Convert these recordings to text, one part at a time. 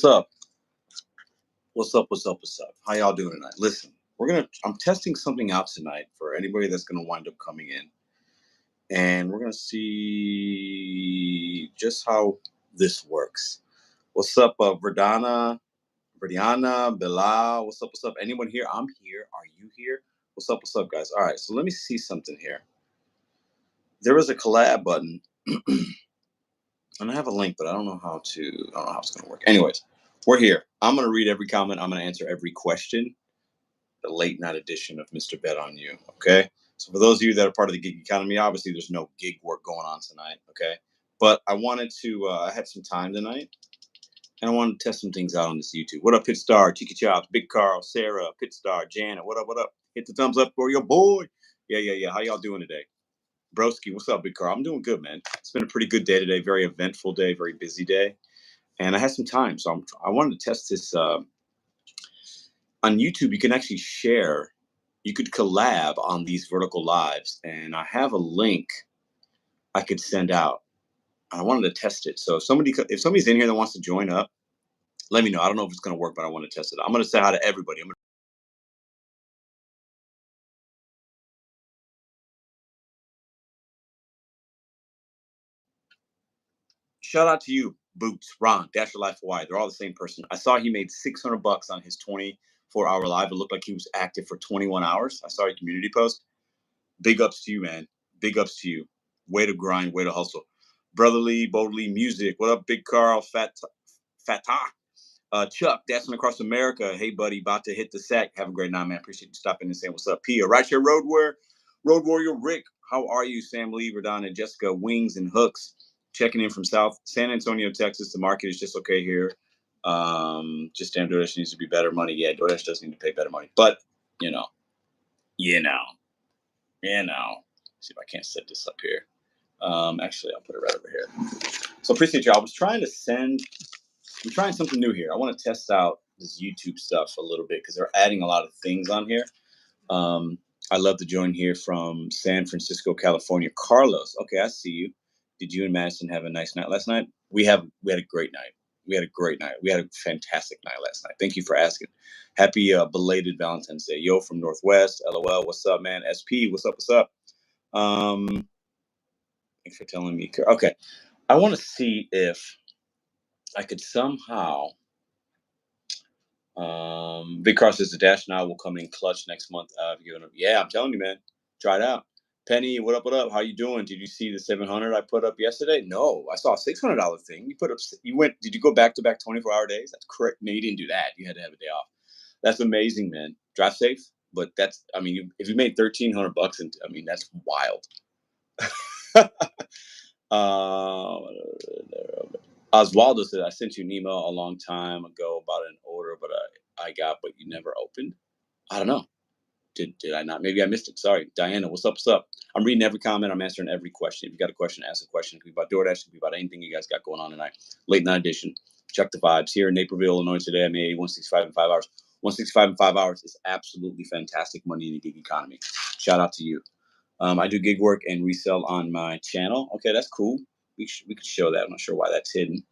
What's up? What's up? What's up? What's up? How y'all doing tonight? Listen, I'm testing something out tonight for anybody that's gonna wind up coming in, and we're gonna see just how this works. What's up, Verdana, Bilal? What's up? What's up? Anyone here? I'm here. Are you here? What's up? What's up, guys? All right, so let me see something here. There is a collab button, and I have a link, but I don't know how to. I don't know how it's gonna work. Anyways, we're here. I'm gonna read every comment. I'm gonna answer every question. The late night edition of Mr. Bet on You. Okay. So for those of you that are part of the gig economy, obviously there's no gig work going on tonight. Okay. But I wanted to, I had some time tonight and I wanted to test some things out on this YouTube. What up, Pit Star, Chica Chops, Big Carl, Sarah, Pit Star, Janet? What up? What up? Hit the thumbs up for your boy. Yeah. How y'all doing today? Broski, what's up, Big Carl? I'm doing good, man. It's been a pretty good day today. Very eventful day, very busy day. And I had some time. So I wanted to test this. On YouTube, you can actually share, you could collab on these vertical lives. And I have a link I could send out. I wanted to test it. So if somebody's in here that wants to join up, let me know. I don't know if it's going to work, but I want to test it. I'm going to say hi to everybody. Shout out to you, Boots, Ron, Dash Your Life Hawaii. They're all the same person. I saw he made $600 on his 24-hour live. It looked like he was active for 21 hours. I saw a community post. Big ups to you, man. Big ups to you. Way to grind, way to hustle. Brotherly, boldly music. What up, Big Carl, Fatah? Chuck, dancing across America. Hey, buddy, about to hit the sack. Have a great night, man. Appreciate you stopping and saying what's up. Pia, right here, Road Warrior Rick. How are you? Sam Lee, Verdon, and Jessica, Wings and Hooks. Checking in from South San Antonio, Texas. The market is just okay here. Just damn DoorDash needs to be better money. Yeah, DoorDash does need to pay better money. But, you know. See if I can't set this up here. Actually, I'll put it right over here. So appreciate you. I'm trying something new here. I want to test out this YouTube stuff a little bit because they're adding a lot of things on here. I love to join here from San Francisco, California. Carlos, okay, I see you. Did you and Madison have a nice night last night? We had a great night. We had a great night. We had a fantastic night last night. Thank you for asking. Happy belated Valentine's Day. Yo from Northwest. LOL. What's up, man? SP. What's up? What's up? Thanks for telling me. Okay. I want to see if I could somehow. Big Cross says the Dash and I will come in clutch next month. Yeah, I'm telling you, man. Try it out. Penny, what up? What up? How you doing? Did you see the 700 I put up yesterday? No, I saw a $600 thing. Did you go back to back 24-hour days? That's correct. No, you didn't do that. You had to have a day off. That's amazing, man. Drive safe. But if you made $1,300, and that's wild. Oswaldo said, I sent you an email a long time ago about an order, but I got, but you never opened. I don't know. Did I not? Maybe I missed it. Sorry. Diana, what's up? What's up? I'm reading every comment. I'm answering every question. If you got a question, ask a question. It could be about DoorDash. It could be about anything you guys got going on tonight. Late night edition. Check the vibes. Here in Naperville, Illinois today, I made 165 in 5 hours. 165 in 5 hours is absolutely fantastic money in the gig economy. Shout out to you. I do gig work and resell on my channel. Okay, that's cool. We could show that. I'm not sure why that's hidden.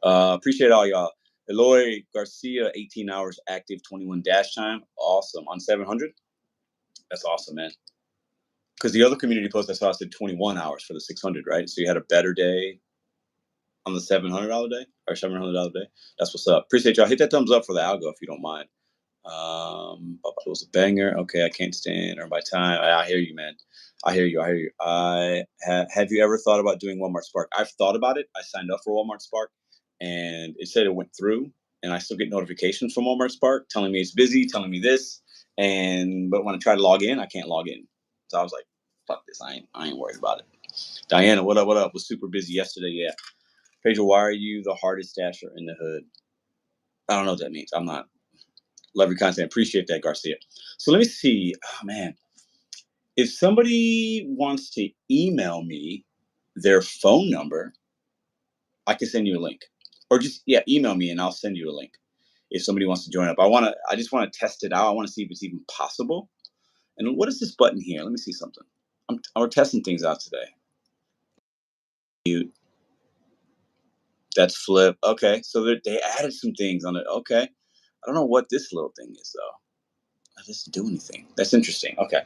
Appreciate all y'all. Eloy Garcia, 18 hours active, 21 dash time. Awesome. On 700? That's awesome, man. Because the other community post I saw said 21 hours for the 600, right? So you had a better day on the $700 day or $700 day. That's what's up. Appreciate y'all. Hit that thumbs up for the algo if you don't mind. It was a banger. Okay, I can't stand or by time. I hear you, man. I hear you. Have you ever thought about doing Walmart Spark? I've thought about it. I signed up for Walmart Spark, and it said it went through, and I still get notifications from Walmart Spark telling me it's busy, telling me this, but when I try to log in, I can't log in. So I was like, fuck this. I ain't worried about it. Diana, what up? What up? Was super busy yesterday. Yeah. Pedro, why are you the hardest dasher in the hood? I don't know what that means. I'm not. Love your content. Appreciate that, Garcia. So let me see. Oh, man. If somebody wants to email me their phone number, I can send you a link. Or just, email me and I'll send you a link. If somebody wants to join up. I just want to test it out. I want to see if it's even possible. And what is this button here? Let me see something. We're testing things out today. That's Flip. Okay, so they added some things on it. Okay, I don't know what this little thing is though. That doesn't do anything. That's interesting. Okay.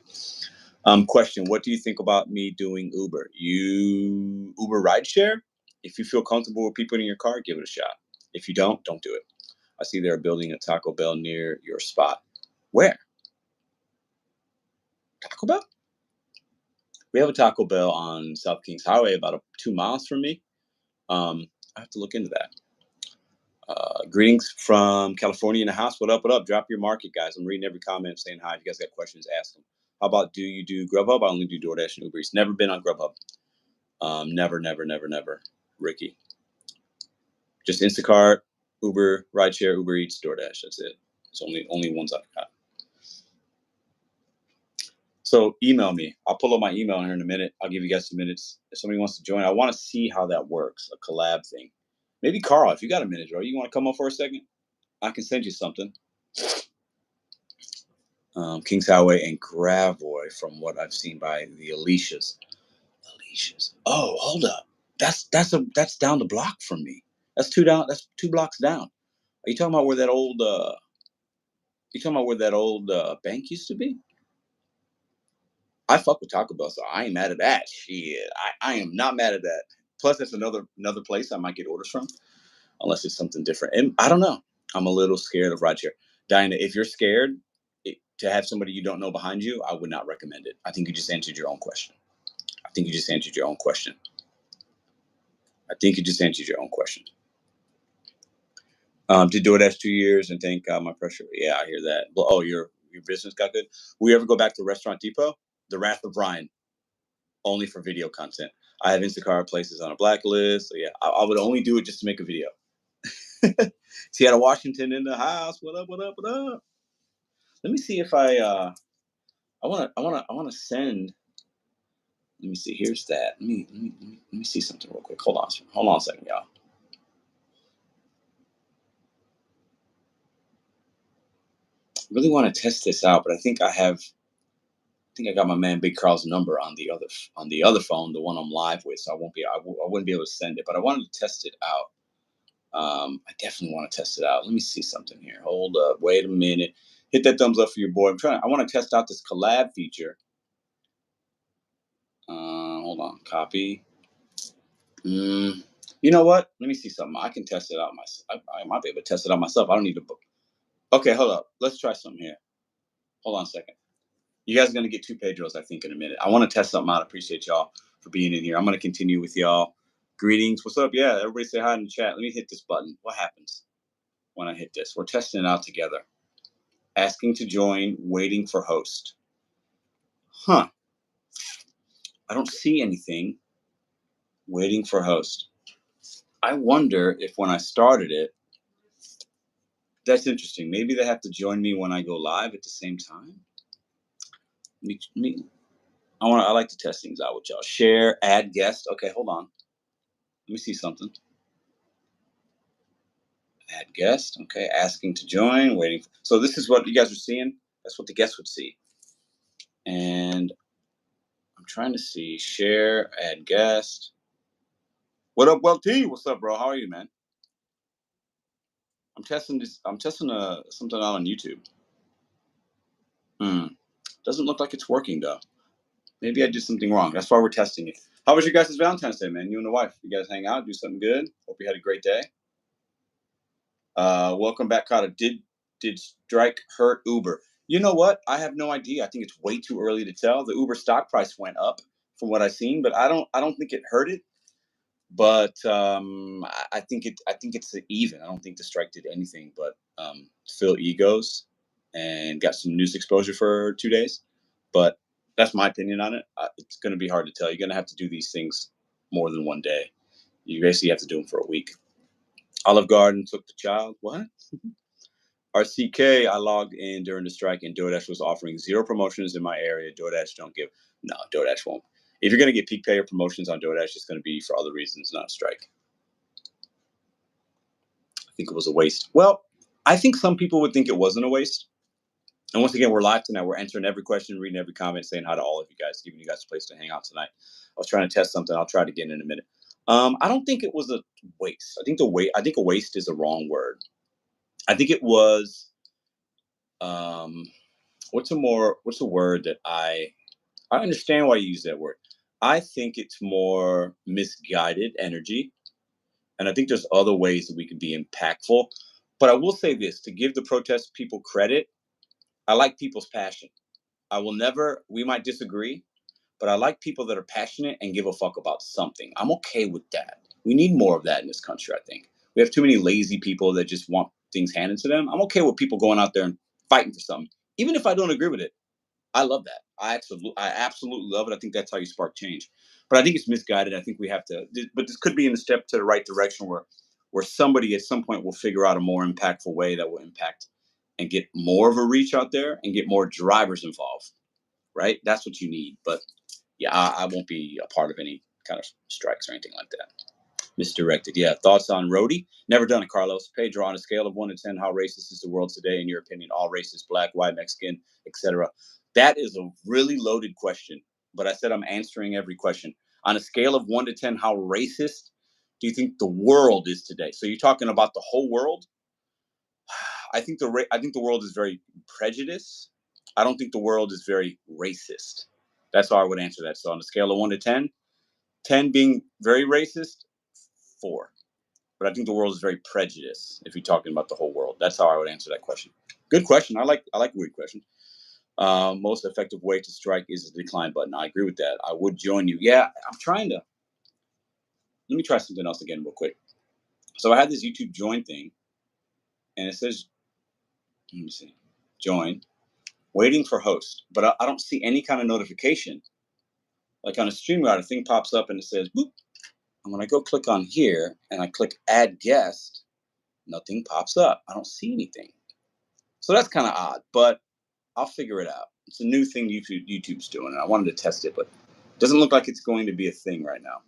Question: what do you think about me doing Uber? You Uber rideshare? If you feel comfortable with people in your car, give it a shot. If you don't do it. I see they're building a Taco Bell near your spot. Where? Taco Bell? We have a Taco Bell on South Kings Highway, about 2 miles from me. I have to look into that. Greetings from California in the house. What up? What up? Drop your market, guys. I'm reading every comment, saying hi. If you guys got questions, ask them. How about, do you do Grubhub? I only do DoorDash and Uber Eats. Never been on Grubhub. Never, never, never, never. Ricky. Just Instacart, Uber, rideshare, Uber Eats, DoorDash. That's it. It's only ones I've got. So email me. I'll pull up my email here in a minute. I'll give you guys some minutes. If somebody wants to join, I want to see how that works. A collab thing. Maybe Carl, if you got a minute, bro, you want to come up for a second? I can send you something. Kings Highway and Gravoy, from what I've seen by the Alicias. Alicias. Oh, hold up. That's down the block from me. That's two down. That's 2 blocks down. Are you talking about where that old? You talking about where that old bank used to be? I fuck with Taco Bell, so I ain't mad at that. Shit, I am not mad at that. Plus, that's another place I might get orders from, unless it's something different. And I don't know. I'm a little scared of rideshare. Diana, if you're scared to have somebody you don't know behind you, I would not recommend it. I think you just answered your own question. I think you just answered your own question. I think you just answered your own question. Did DoorDash 2 years and thank God my pressure. Yeah, I hear that. Well, oh, your business got good. Will you ever go back to Restaurant Depot? The Wrath of Ryan, only for video content. I have Instacart places on a blacklist. So yeah, I would only do it just to make a video. Seattle, Washington in the house. What up? What up? What up? Let me see if I wanna send. Let me see. Here's that. Let me see something real quick. Hold on a second, y'all. I really want to test this out, but I think I got my man Big Carl's number on the other phone, the one I'm live with. So I wouldn't be able to send it, but I wanted to test it out. I definitely want to test it out. Let me see something here. Hold up. Wait a minute. Hit that thumbs up for your boy. I want to test out this collab feature. Hold on. Copy. You know what? Let me see something. I can test it out myself. I might be able to test it out myself. I don't need to book. Okay, hold up. Let's try something here. Hold on a second. You guys are gonna get 2 Pedros, I think, in a minute. I want to test something out. I appreciate y'all for being in here. I'm gonna continue with y'all. Greetings. What's up? Yeah, everybody say hi in the chat. Let me hit this button. What happens when I hit this? We're testing it out together. Asking to join, waiting for host. Huh. I don't see anything. Waiting for host. I wonder if when I started it, that's interesting. Maybe they have to join me when I go live at the same time. Me. I like to test things out with y'all. Share, add guest. Okay, hold on. Let me see something. Add guest. Okay, asking to join, waiting. So this is what you guys are seeing. That's what the guest would see. And I'm trying to see share, add guest. What up, Well T? What's up, bro? How are you, man? I'm testing this. I'm testing something out on YouTube. Doesn't look like it's working though. Maybe I did something wrong. That's why we're testing it. How was your guys' Valentine's Day, man? You and the wife. You guys hang out, do something good. Hope you had a great day. Welcome back, Carter. Did strike hurt Uber? You know what? I have no idea. I think it's way too early to tell. The Uber stock price went up from what I've seen, but I don't think it hurt it. But I think it's even. I don't think the strike did anything but fill egos and got some news exposure for 2 days. But that's my opinion on it. It's going to be hard to tell. You're going to have to do these things more than one day. You basically have to do them for a week. Olive Garden took the child. What? RCK, I logged in during the strike and DoorDash was offering 0 promotions in my area. DoorDash don't give. No, DoorDash won't. If you're going to get peak payer promotions on DoorDash, it's going to be for other reasons, not a strike. I think it was a waste. Well, I think some people would think it wasn't a waste. And once again, we're live tonight. We're answering every question, reading every comment, saying hi to all of you guys, giving you guys a place to hang out tonight. I was trying to test something. I'll try it again in a minute. I don't think it was a waste. I think a waste is a wrong word. I think it was um what's a word that I understand why you use that word. I think it's more misguided energy. And I think there's other ways that we can be impactful. But I will say this to give the protest people credit, I like people's passion. I will never, we might disagree, but I like people that are passionate and give a fuck about something. I'm okay with that. We need more of that in this country, I think. We have too many lazy people that just want things handed to them. I'm okay with people going out there and fighting for something, even if I don't agree with it. I love that. I absolutely love it. I think that's how you spark change. But I think it's misguided. I think we have to. But this could be in a step to the right direction where somebody at some point will figure out a more impactful way that will impact and get more of a reach out there and get more drivers involved. Right. That's what you need. But yeah, I won't be a part of any kind of strikes or anything like that. Misdirected. Yeah. Thoughts on Rhodey? Never done it, Carlos. Pedro, on a scale of 1 to 10, how racist is the world today, in your opinion? All races, black, white, Mexican, etc. That is a really loaded question. But I said I'm answering every question. On a scale of 1 to 10, how racist do you think the world is today? So you're talking about the whole world? I think the world is very prejudiced. I don't think the world is very racist. That's how I would answer that. So on a scale of 1 to 10, 10 being very racist, 4. But I think the world is very prejudiced if you're talking about the whole world. That's how I would answer that question. Good question. I like weird questions. Most effective way to strike is the decline button. I agree with that. I would join you. Yeah, I'm trying to. Let me try something else again real quick. So I had this YouTube join thing, and it says, let me see, join, waiting for host, but I don't see any kind of notification. Like on a StreamYard, a thing pops up and it says boop. And when I go click on here and I click add guest, nothing pops up. I don't see anything. So that's kind of odd, but I'll figure it out. It's a new thing YouTube's doing, and I wanted to test it, but it doesn't look like it's going to be a thing right now.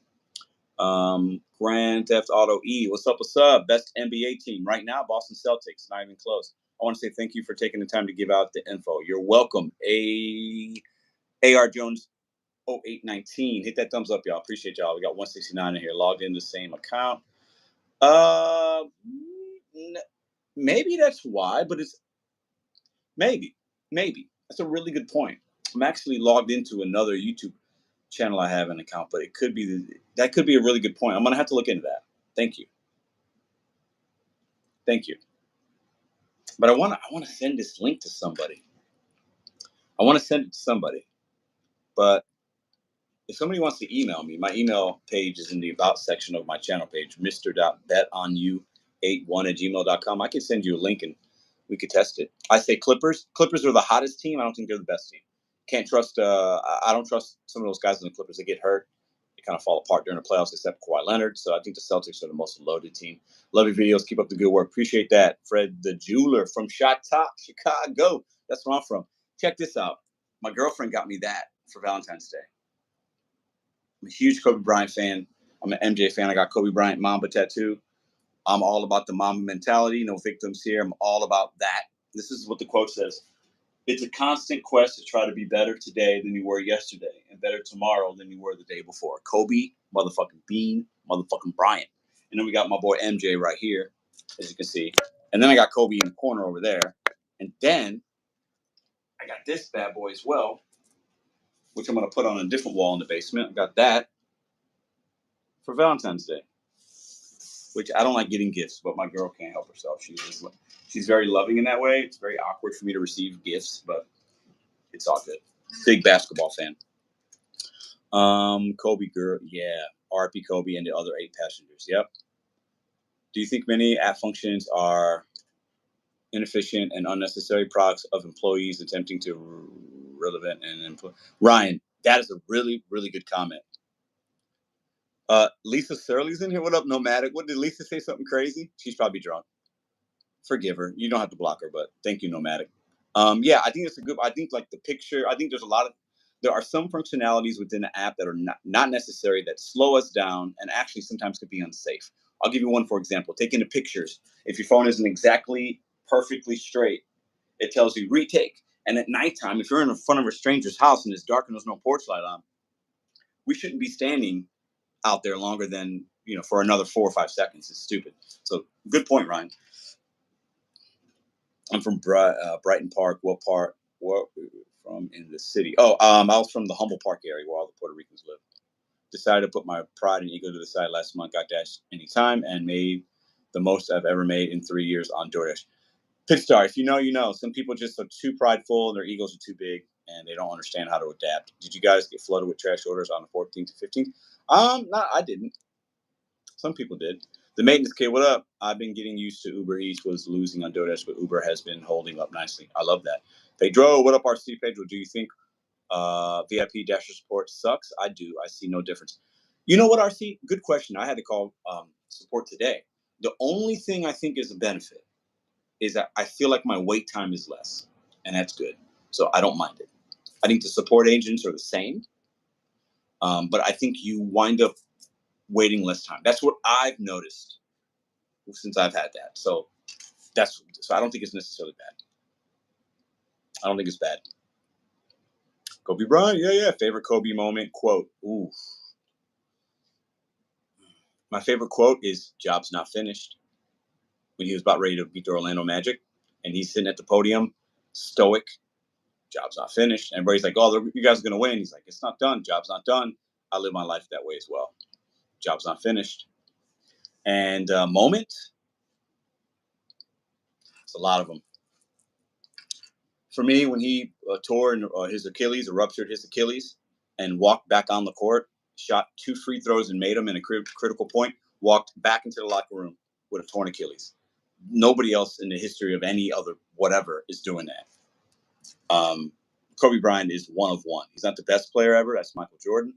Grand Theft Auto E, what's up? What's up? Best NBA team right now, Boston Celtics. Not even close. I want to say thank you for taking the time to give out the info. You're welcome. AR Jones 0819. Hit that thumbs up, y'all. Appreciate y'all. We got 169 in here, logged in the same account. Uh, maybe that's why, but it's maybe that's a really good point. I'm actually logged into another YouTube channel I have an account, but it could be that could be a really good point. I'm gonna have to look into that. Thank you, thank you. But I want to send this link to somebody. I want to send it to somebody, but if somebody wants to email me, my email page is in the about section of my channel page, Mr.BetonYou81@gmail.com. I can send you a link and we could test it. I say Clippers. Clippers are the hottest team. I don't think they're the best team. Can't trust. I don't trust some of those guys in the Clippers. They get hurt. They kind of fall apart during the playoffs, except Kawhi Leonard. So I think the Celtics are the most loaded team. Love your videos. Keep up the good work. Appreciate that. Fred the Jeweler from Shoutout, Chicago. That's where I'm from. Check this out. My girlfriend got me that for Valentine's Day. I'm a huge Kobe Bryant fan. I'm an MJ fan. I got Kobe Bryant Mamba tattoo. I'm all about the Mamba mentality. No victims here. I'm all about that. This is what the quote says. It's a constant quest to try to be better today than you were yesterday and better tomorrow than you were the day before. Kobe, motherfucking Bean, motherfucking Bryant. And then we got my boy MJ right here, as you can see. And then I got Kobe in the corner over there. And then I got this bad boy as well, which I'm going to put on a different wall in the basement. I got that for Valentine's Day, which I don't like getting gifts, but my girl can't help herself. She's very loving in that way. It's very awkward for me to receive gifts, but it's all good. Big basketball fan. Kobe girl, yeah. RP Kobe and the other 8 passengers. Yep. Do you think many app functions are inefficient and unnecessary products of employees attempting to relevant and Ryan, that is a really, really good comment. Lisa Surley's in here. What up, Nomadic? What did Lisa say? Something crazy? She's probably drunk. Forgive her. You don't have to block her, but thank you, Nomadic. Yeah, I think it's a good. I think like the picture. I think there are some functionalities within the app that are not necessary that slow us down and actually sometimes could be unsafe. I'll give you one for example. Taking the pictures. If your phone isn't exactly perfectly straight, it tells you retake. And at nighttime, if you're in front of a stranger's house and it's dark and there's no porch light on, we shouldn't be standing out there longer than, for another 4 or 5 seconds. It's stupid. So good point, Ryan. I'm from Brighton Park. What part? What from in the city? Oh, I was from the Humble Park area where all the Puerto Ricans live. Decided to put my pride and ego to the side last month. Got dashed anytime and made the most I've ever made in 3 years on DoorDash. Pitstar, if you know, you know. Some people just are too prideful and their egos are too big and they don't understand how to adapt. Did you guys get flooded with trash orders on the 14th to 15th? No, I didn't. Some people did. The maintenance kid, what up? I've been getting used to Uber Eats was losing on DoorDash, but Uber has been holding up nicely. I love that. Pedro, what up, RC Pedro? Do you think VIP Dasher support sucks? I do. I see no difference. You know what, RC? Good question. I had to call support today. The only thing I think is a benefit is that I feel like my wait time is less, and that's good. So I don't mind it. I think the support agents are the same, but I think you wind up waiting less time. That's what I've noticed since I've had that. So I don't think it's necessarily bad. I don't think it's bad. Kobe Bryant, yeah. Favorite Kobe moment quote. Ooh, my favorite quote is "Job's not finished." When he was about ready to beat the Orlando Magic, and he's sitting at the podium, stoic. Job's not finished. Everybody's like, "Oh, you guys are gonna win." He's like, "It's not done. Job's not done." I live my life that way as well. Job's not finished. And moment, it's a lot of them. For me, when he tore his Achilles or ruptured his Achilles and walked back on the court, shot 2 free throws and made them in a critical point, walked back into the locker room with a torn Achilles. Nobody else in the history of any other whatever is doing that. Kobe Bryant is one of one. He's not the best player ever. That's Michael Jordan.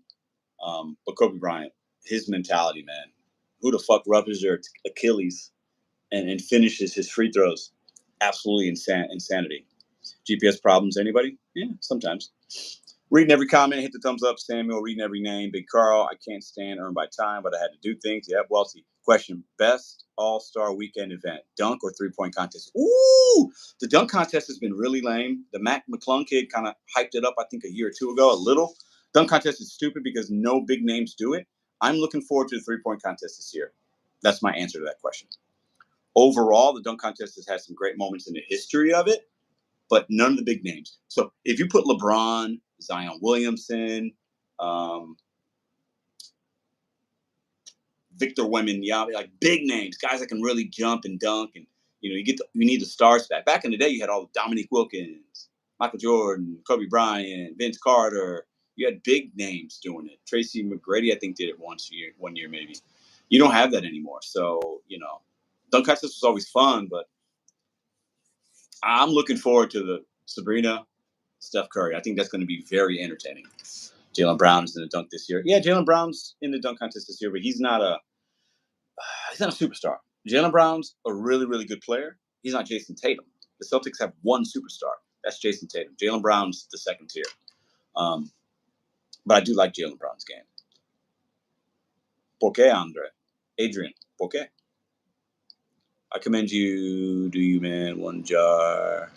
But Kobe Bryant, his mentality, man. Who the fuck ruptures their Achilles and finishes his free throws? Absolutely insanity. GPS problems, anybody? Yeah, sometimes. Reading every comment, hit the thumbs up. Samuel, reading every name. Big Carl, I can't stand earned by time, but I had to do things. Yeah, Welty. Question, best all-star weekend event, dunk or three-point contest? Ooh, the dunk contest has been really lame. The Mac McClung kid kind of hyped it up, I think, a year or two ago, a little. Dunk contest is stupid because no big names do it. I'm looking forward to the three-point contest this year. That's my answer to that question. Overall, the dunk contest has had some great moments in the history of it, but none of the big names. So if you put LeBron, Zion Williamson, Victor Wembanyama, like big names, guys that can really jump and dunk, and you need the stars back. Back in the day, you had all Dominique Wilkins, Michael Jordan, Kobe Bryant, Vince Carter. You had big names doing it. Tracy McGrady, I think, did it one year maybe. You don't have that anymore. So dunk contest was always fun, but I'm looking forward to the Sabrina, Steph Curry. I think that's going to be very entertaining. Jaylen Brown's in the dunk this year. Yeah, Jaylen Brown's in the dunk contest this year, but he's not a superstar. Jaylen Brown's a really, really good player. He's not Jason Tatum. The Celtics have one superstar. That's Jason Tatum. Jaylen Brown's the second tier. But I do like Jaylen Brown's game. Por qué, Andre? Adrian, por qué? I commend you. Do you, man? One jar.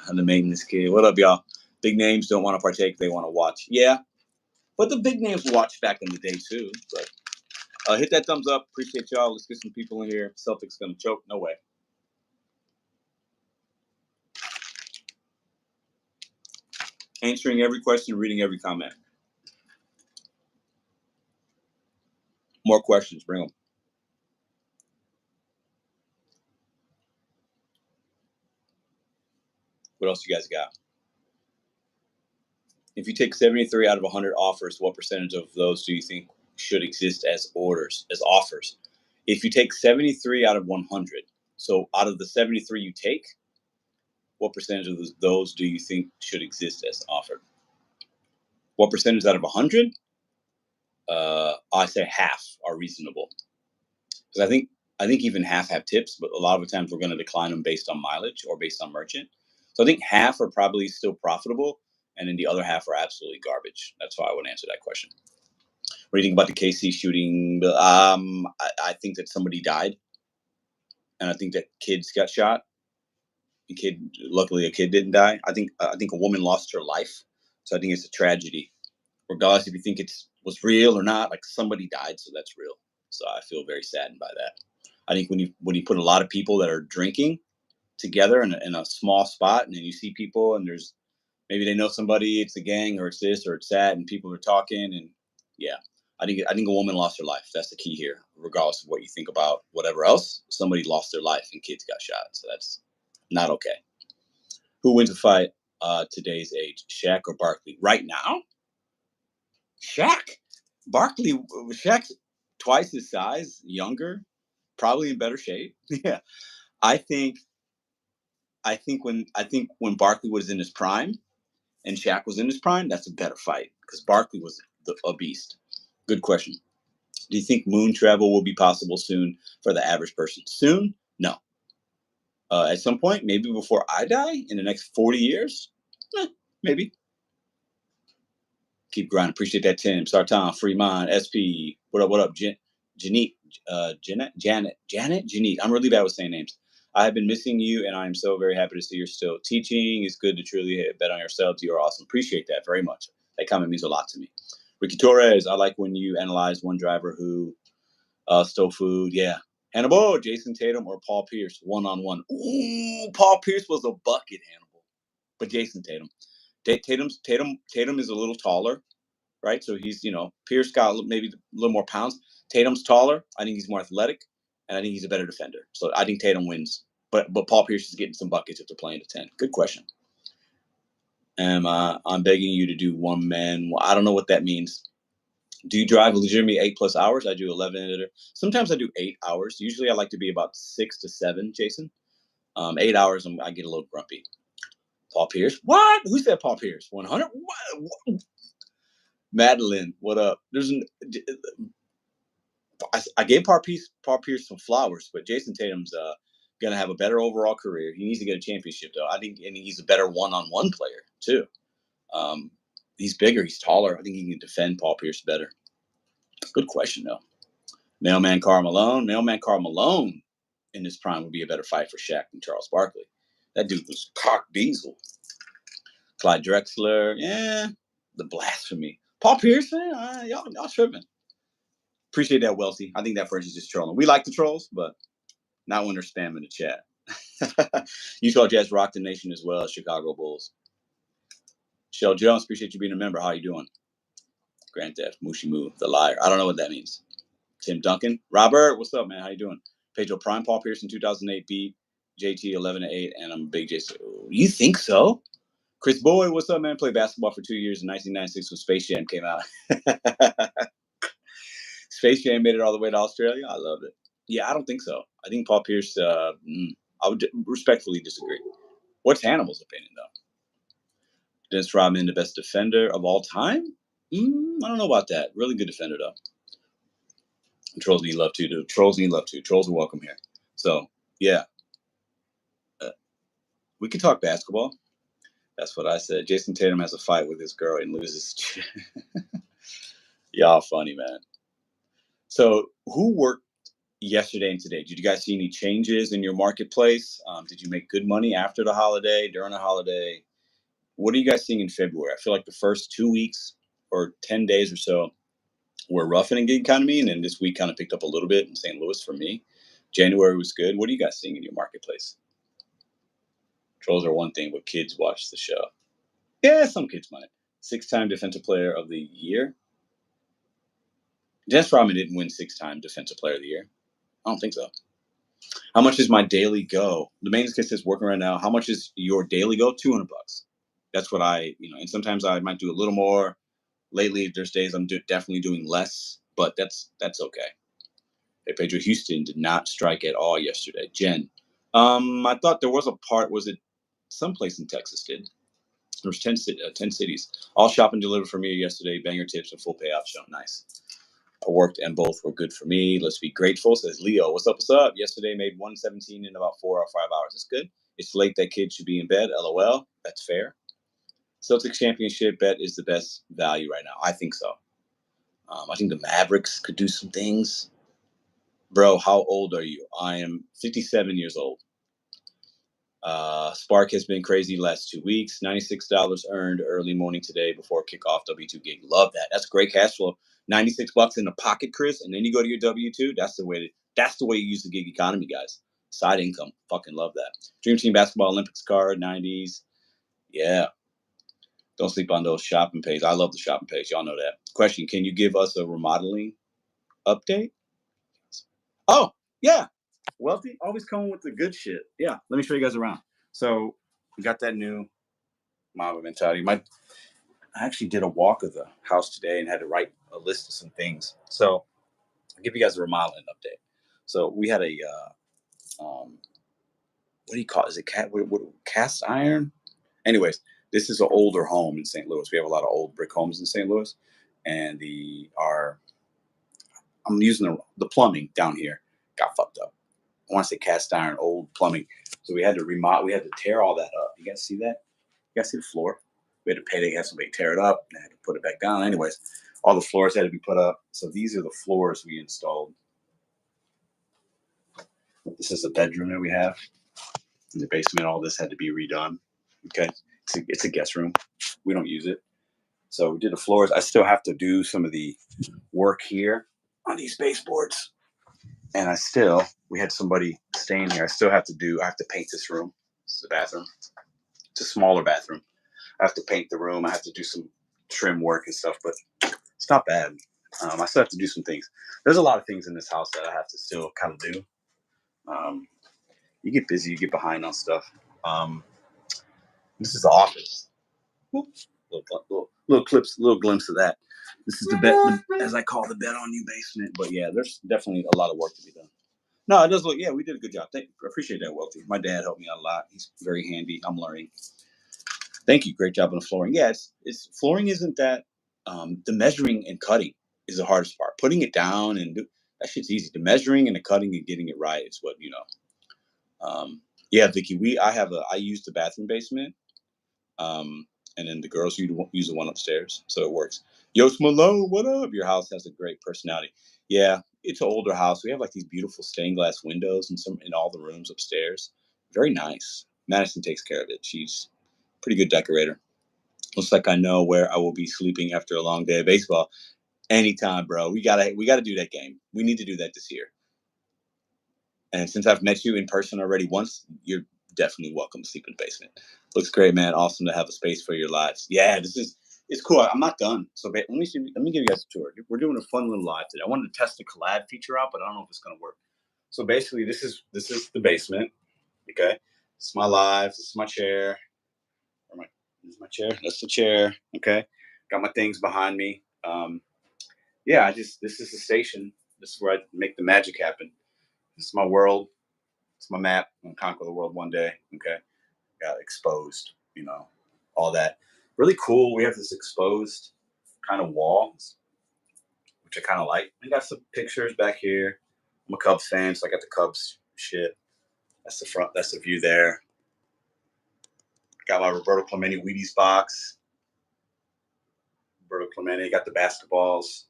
And the maintenance kid. What up, y'all? Big names don't want to partake. They want to watch. Yeah. But the big names watched back in the day, too. But hit that thumbs up. Appreciate y'all. Let's get some people in here. Celtics going to choke. No way. Answering every question, reading every comment. More questions. Bring them. What else you guys got? If you take 73 out of 100 offers, what percentage of those do you think should exist as offers? If you take 73 out of 100, so out of the 73 you take, what percentage of those do you think should exist as offered? What percentage out of 100? I say half are reasonable. Because I think even half have tips, but a lot of the times we're going to decline them based on mileage or based on merchant. So I think half are probably still profitable, and then the other half are absolutely garbage. That's how I would answer that question. What do you think about the KC shooting? I think that somebody died, and I think that kids got shot. Luckily, a kid didn't die. I think a woman lost her life, so I think it's a tragedy. Regardless if you think it was real or not. Like somebody died, so that's real. So I feel very saddened by that. I think when you put a lot of people that are drinking together in a small spot, and then you see people and there's maybe they know somebody, it's a gang or it's this or it's that, and people are talking and yeah. I think a woman lost her life. That's the key here. Regardless of what you think about whatever else, somebody lost their life and kids got shot. So that's not okay. Who wins a fight today's age? Shaq or Barkley? Right now? Shaq. Barkley Shaq's twice his size, younger, probably in better shape. Yeah. I think I think when Barkley was in his prime and Shaq was in his prime, that's a better fight because Barkley was a beast. Good question. Do you think moon travel will be possible soon for the average person? Soon? No. At some point, maybe before I die in the next 40 years? Maybe. Keep grinding. Appreciate that, Tim. Sartan, Free Mind, SP. What up, what up? Janet, Janet. I'm really bad with saying names. I have been missing you, and I am so very happy to see you're still teaching. It's good to truly bet on yourselves. You are awesome. Appreciate that very much. That comment means a lot to me. Ricky Torres, I like when you analyze one driver who stole food. Yeah. Hannibal, Jason Tatum, or Paul Pierce, one-on-one. Ooh, Paul Pierce was a bucket, Hannibal. But Jason Tatum. Tatum is a little taller, right? So he's, Pierce got maybe a little more pounds. Tatum's taller. I think he's more athletic, and I think he's a better defender. So I think Tatum wins. But Paul Pierce is getting some buckets if they're playing to 10. Good question. I'm begging you to do one man. Well, I don't know what that means. Do you drive legitimately 8+ hours? I do 11. Sometimes I do 8 hours. Usually I like to be about 6 to 7, Jason. 8 hours, I get a little grumpy. Paul Pierce? What? Who said Paul Pierce? 100? What? Madeline, what up? I gave Paul Pierce some flowers, but Jason Tatum's gonna have a better overall career. He needs to get a championship though. I think, and he's a better one-on-one player too. He's bigger, he's taller. I think he can defend Paul Pierce better. Good question though. Mailman Karl Malone in his prime would be a better fight for Shaq than Charles Barkley. That dude was cock diesel. Clyde Drexler, yeah, the blasphemy. Paul Pierce, y'all tripping. Appreciate that, Welty. I think that person's just trolling. We like the trolls, but not when they're spamming the chat. Utah Jazz rock the nation as well as Chicago Bulls. Shell Jones, appreciate you being a member. How you doing? Grand Theft, Mushimu, the liar. I don't know what that means. Tim Duncan. Robert, what's up, man? How you doing? Pedro Prime Paul Pierce in 2008 beat JT 11-8, and I'm a big Jason. You think so? Chris Boyd, what's up, man? Played basketball for 2 years in 1996 when Space Jam came out. Space Jam made it all the way to Australia. I loved it. Yeah, I don't think so. I think Paul Pierce, I would respectfully disagree. What's Hannibal's opinion, though? Dennis Rodman, the best defender of all time? I don't know about that. Really good defender, though. And trolls need love, too. Trolls need love, too. Trolls are welcome here. So, yeah. We can talk basketball. That's what I said. Jason Tatum has a fight with his girl and loses. Y'all funny, man. So, who worked yesterday and today? Did you guys see any changes in your marketplace? Did you make good money after the holiday, during the holiday? What are you guys seeing in February? I feel like the first 2 weeks or 10 days or so were rough in the gig economy, and then this week kind of picked up a little bit in St. Louis for me. January was good. What are you guys seeing in your marketplace? Trolls are one thing, but kids watch the show. Yeah, some kids might. 6-time Defensive Player of the Year. Dennis Rodman didn't win 6-time Defensive Player of the Year. I don't think so. How much is my daily go? The maintenance kit is working right now. How much is your daily go? $200. That's what and sometimes I might do a little more. Lately, there's days I'm definitely doing less, but that's okay. Hey, Pedro, Houston did not strike at all yesterday. Jen, I thought there was a part. Was it someplace in Texas did? There was 10 cities. All shop and deliver for me yesterday. Banger tips and full payout show. Nice. I worked and both were good for me. Let's be grateful, says Leo. What's up? What's up? Yesterday made 117 in about 4 or 5 hours. That's good. It's late. That kid should be in bed. LOL. That's fair. Celtics championship bet is the best value right now. I think so. I think the Mavericks could do some things. Bro, how old are you? I am 57 years old. Spark has been crazy last 2 weeks. $96 earned early morning today before kickoff. W2 gig. Love that. That's great cash flow. $96 in the pocket, Chris, and then you go to your W2. That's the way to. That's the way you use the gig economy, guys. Side income. Fucking love that. Dream Team Basketball Olympics card. 90s. Yeah. Don't sleep on those shopping pages. I love the shopping page. Y'all know that. Question: can you give us a remodeling update? Oh, yeah. Wealthy, always coming with the good shit. Yeah, let me show you guys around. So we got that new Mamba mentality. I actually did a walk of the house today and had to write a list of some things. So I'll give you guys a remodeling update. So we had a what do you call it? Is it cast iron? Anyways, this is an older home in St. Louis. We have a lot of old brick homes in St. Louis, and I'm using the plumbing down here got fucked up. I want to say cast iron, old plumbing. So we had to remodel. We had to tear all that up. You guys see that? You guys see the floor? We had to pay to have somebody tear it up and had to put it back down. Anyways, all the floors had to be put up. So these are the floors we installed. This is the bedroom that we have. In the basement, all this had to be redone. Okay. It's a guest room. We don't use it. So we did the floors. I still have to do some of the work here on these baseboards. And we had somebody staying here. I have to paint this room. This is the bathroom. It's a smaller bathroom. I have to paint the room. I have to do some trim work and stuff, but it's not bad. I still have to do some things. There's a lot of things in this house that I have to still kind of do. You get busy, you get behind on stuff. This is the office. Little clips, little glimpse of that. This is the bed, as I call the bed on you basement. But yeah, there's definitely a lot of work to be done. No, it does look. Yeah, we did a good job. I appreciate that, Wealthy. My dad helped me out a lot. He's very handy. I'm learning. Thank you. Great job on the flooring. Yeah, it's flooring isn't that. The measuring and cutting is the hardest part. Putting it down that shit's easy. The measuring and the cutting and getting it right is what you know. Yeah, Vicky. I use the bathroom basement. And then the girls use the one upstairs, so it works. Yo, Malone, what up? Your house has a great personality. Yeah, it's an older house. We have like these beautiful stained glass windows in all the rooms upstairs. Very nice. Madison takes care of it. She's a pretty good decorator. Looks like I know where I will be sleeping after a long day of baseball. Anytime, bro. We gotta do that game. We need to do that this year. And since I've met you in person already once, you're definitely welcome to sleep in the basement. Looks great, man. Awesome to have a space for your lives. Yeah, it's cool. I'm not done. So let me give you guys a tour. We're doing a fun little live today. I wanted to test the collab feature out, but I don't know if it's gonna work. So basically, this is the basement. Okay, this is my live. This is my chair. This is my chair. That's the chair. Okay, got my things behind me. Yeah, this is the station. This is where I make the magic happen. This is my world. It's my map. I'm gonna conquer the world one day. Okay. Got exposed, all that. Really cool. We have this exposed kind of wall, which I kind of like. We got some pictures back here. I'm a Cubs fan, so I got the Cubs shit. That's the front. That's the view there. Got my Roberto Clemente Wheaties box. Roberto Clemente. Got the basketballs.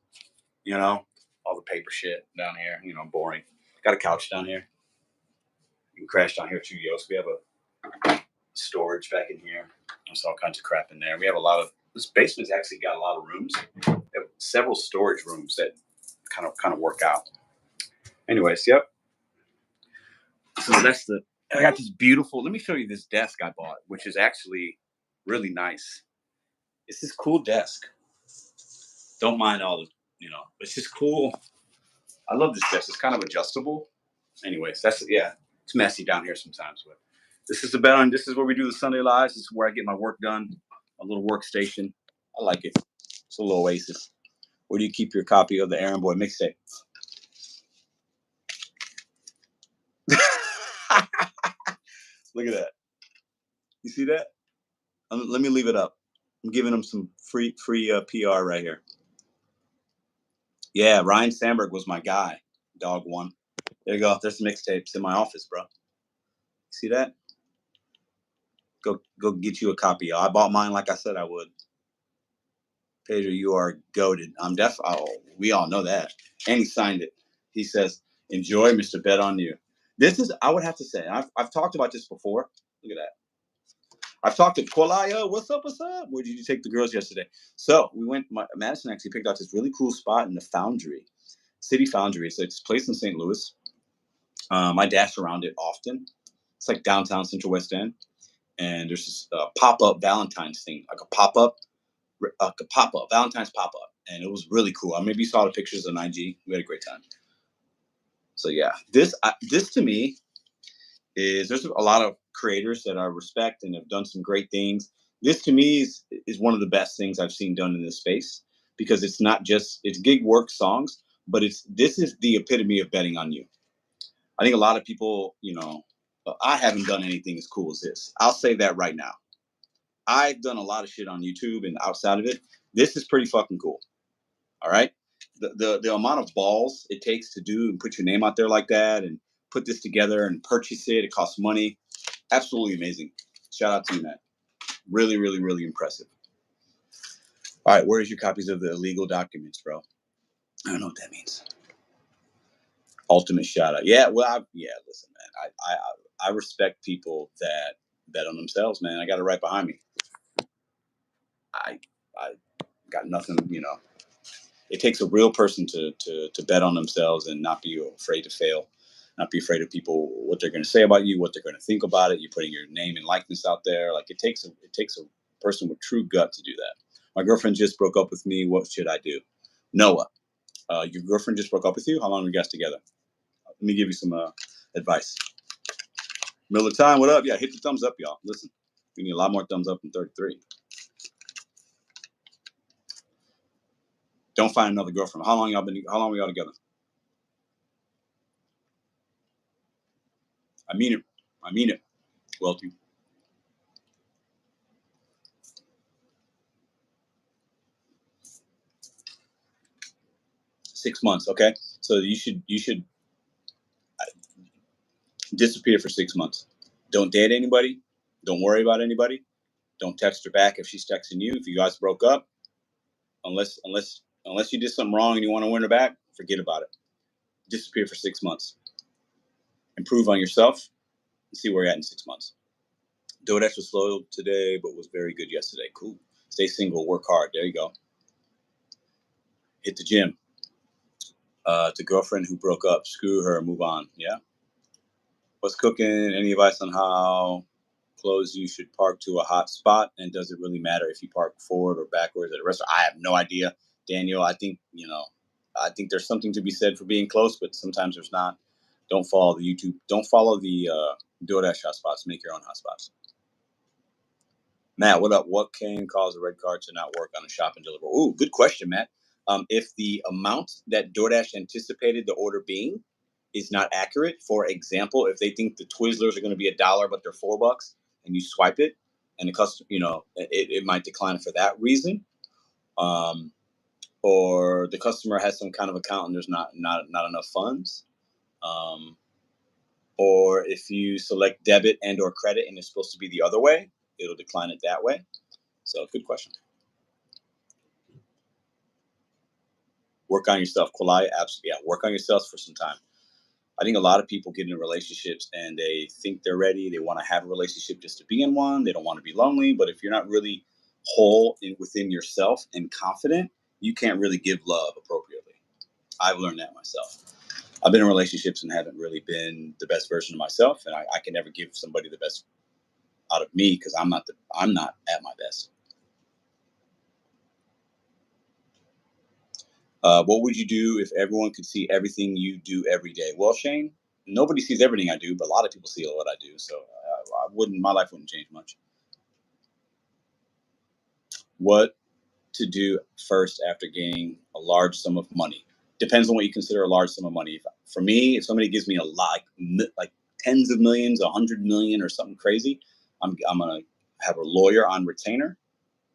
All the paper shit down here. Boring. Got a couch down here. You can crash down here too, yo. So we have a storage back in here. There's all kinds of crap in there. We have this basement's actually got a lot of rooms. We have several storage rooms that kind of work out. Anyways, yep. So I got this beautiful, let me show you this desk I bought, which is actually really nice. It's this cool desk. Don't mind all it's just cool. I love this desk. It's kind of adjustable. Anyways, it's messy down here sometimes, but this is this is where we do the Sunday Lives. This is where I get my work done. A little workstation. I like it. It's a little oasis. Where do you keep your copy of the Aaron Boy mixtape? Look at that. You see that? Let me leave it up. I'm giving them some free PR right here. Yeah, Ryan Sandberg was my guy. Dog one. There you go. There's the mixtapes in my office, bro. See that? Go get you a copy. I bought mine like I said I would. Pedro, you are goated. We all know that. And he signed it. He says, enjoy Mr. BetonYou. This is, I would have to say, I've talked about this before. Look at that. I've talked to Kolaya. What's up? What's up? Where did you take the girls yesterday? So we went. Madison actually picked out this really cool spot in the Foundry, City Foundry. It's a place in St. Louis. I dash around it often. It's like downtown Central West End, and there's this pop up Valentine's thing, like a pop up Valentine's pop up, and it was really cool. Maybe you saw the pictures on IG. We had a great time. So yeah, this to me is there's a lot of creators that I respect and have done some great things. This to me is one of the best things I've seen done in this space because it's not just it's gig work songs, but this is the epitome of betting on you. I think a lot of people, I haven't done anything as cool as this. I'll say that right now. I've done a lot of shit on YouTube and outside of it. This is pretty fucking cool. All right. The amount of balls it takes to do and put your name out there like that and put this together and purchase it. It costs money. Absolutely amazing. Shout out to you, Matt. Really, really, really impressive. All right. Where's your copies of the illegal documents, bro? I don't know what that means. Ultimate shout out. Yeah. Well, listen, man, I respect people that bet on themselves, man. I got it right behind me. I got nothing. It takes a real person to bet on themselves and not be afraid to fail, not be afraid of people, what they're going to say about you, what they're going to think about it. You're putting your name and likeness out there. Like it takes a person with true gut to do that. My girlfriend just broke up with me. What should I do? Noah, your girlfriend just broke up with you. How long were you guys together? Let me give you some advice. Miller Time, what up? Yeah, hit the thumbs up, y'all. Listen, we need a lot more thumbs up than 33. Don't find another girlfriend. How long we all together? I mean it. Wealthy. 6 months, okay? So you should disappear for 6 months. Don't date anybody. Don't worry about anybody. Don't text her back if she's texting you. If you guys broke up, unless you did something wrong and you want to win her back, forget about it. Disappear for 6 months. Improve on yourself and see where you're at in 6 months. DoorDash was slow today, but was very good yesterday. Cool. Stay single, work hard. There you go. Hit the gym. The girlfriend who broke up, screw her, move on. Yeah. What's cooking? Any advice on how close you should park to a hot spot? And does it really matter if you park forward or backwards at a restaurant? I have no idea, Daniel. I think there's something to be said for being close, but sometimes there's not. Don't follow the YouTube. Don't follow the DoorDash hotspots. Make your own hotspots. Matt, what up? What can cause a red card to not work on a shop and deliver? Ooh, good question, Matt. If the amount that DoorDash anticipated the order being is not accurate, for example, if they think the Twizzlers are going to be $1 but they're $4, and you swipe it, and the customer, it might decline for that reason, or the customer has some kind of account and there's not enough funds, or if you select debit and or credit and it's supposed to be the other way, it'll decline it that way. So, good question. Work on yourself, Kolaya. Absolutely, yeah. Work on yourself for some time. I think a lot of people get into relationships and they think they're ready. They want to have a relationship just to be in one. They don't want to be lonely. But if you're not really whole within yourself and confident, you can't really give love appropriately. I've learned that myself. I've been in relationships and haven't really been the best version of myself, and I can never give somebody the best out of me because I'm not at my best. What would you do if everyone could see everything you do every day? Well, Shane, nobody sees everything I do, but a lot of people see what I do. So my life wouldn't change much. What to do first after gaining a large sum of money? Depends on what you consider a large sum of money. For me, if somebody gives me a lot, like tens of millions, 100 million, or something crazy, I'm gonna have a lawyer on retainer.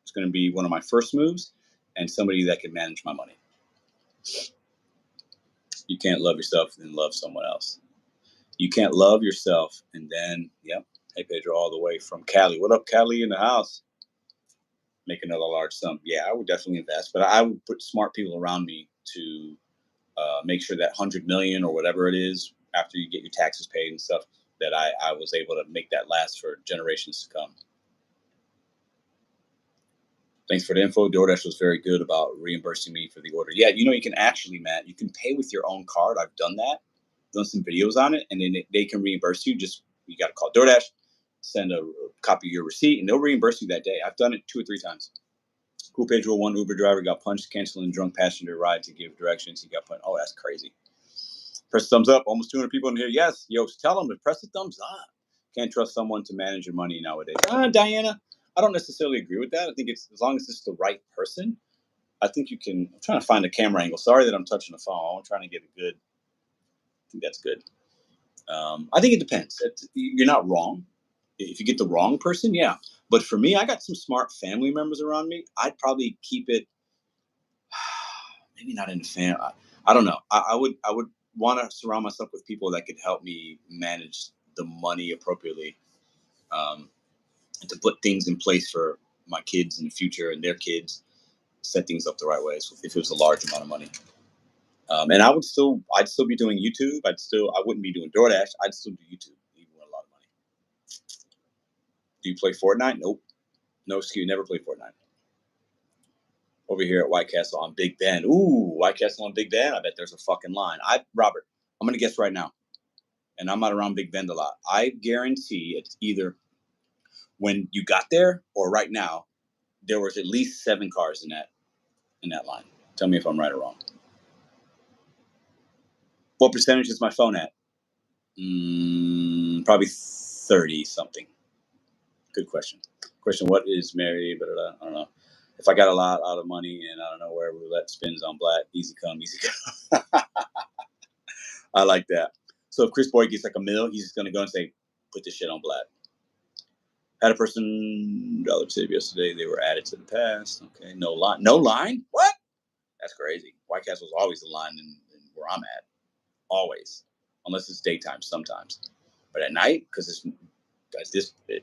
It's gonna be one of my first moves, and somebody that can manage my money. You can't love yourself and then love someone else. You can't love yourself and then, yep. Hey, Pedro, all the way from Cali. What up, Cali in the house? Make another large sum. Yeah, I would definitely invest, but I would put smart people around me to make sure that 100 million or whatever it is, after you get your taxes paid and stuff, that I was able to make that last for generations to come. Thanks for the info. DoorDash was very good about reimbursing me for the order. Yeah, you can actually, Matt, you can pay with your own card. I've done that, done some videos on it, and then they can reimburse you. Just you got to call DoorDash, send a copy of your receipt, and they'll reimburse you that day. I've done it 2 or 3 times. Cool page rule: one Uber driver got punched, canceling drunk passenger ride to give directions. He got punched. Oh, that's crazy. Press the thumbs up. Almost 200 people in here. Yes, yo, tell them to press the thumbs up. Can't trust someone to manage your money nowadays. Diana, I don't necessarily agree with that. I think it's as long as it's the right person. I think you can. I'm trying to find a camera angle. Sorry that I'm touching the phone. I'm trying to get a good. I think that's good. I think it depends. You're not wrong. If you get the wrong person, yeah. But for me, I got some smart family members around me. I'd probably keep it. Maybe not in the family. I don't know. I would want to surround myself with people that could help me manage the money appropriately, and to put things in place for my kids in the future and their kids, set things up the right way. So if it was a large amount of money, and I'd still be doing YouTube. I wouldn't be doing DoorDash. I'd still do YouTube even with a lot of money. Do you play Fortnite? Nope. No excuse. Never play Fortnite. Over here at White Castle on Big Ben. Ooh, White Castle on Big Ben. I bet there's a fucking line. Robert, I'm gonna guess right now, and I'm not around Big Ben a lot. I guarantee it's either when you got there or right now. There was at least 7 cars in that line. Tell me if I'm right or wrong. What percentage is my phone at? Probably 30 something. Good question. Question: what is Mary? But I don't know. If I got a lot out of money and I don't know where roulette spins on black, easy come, easy go. I like that. So if Chris Boyd gets like a $1 million, he's just gonna go and say, "Put this shit on black." Had a person dollar tip yesterday. They were added to the past. Okay, no line. No line? What? That's crazy. White Castle's always the line in where I'm at. Always, unless it's daytime sometimes. But at night, because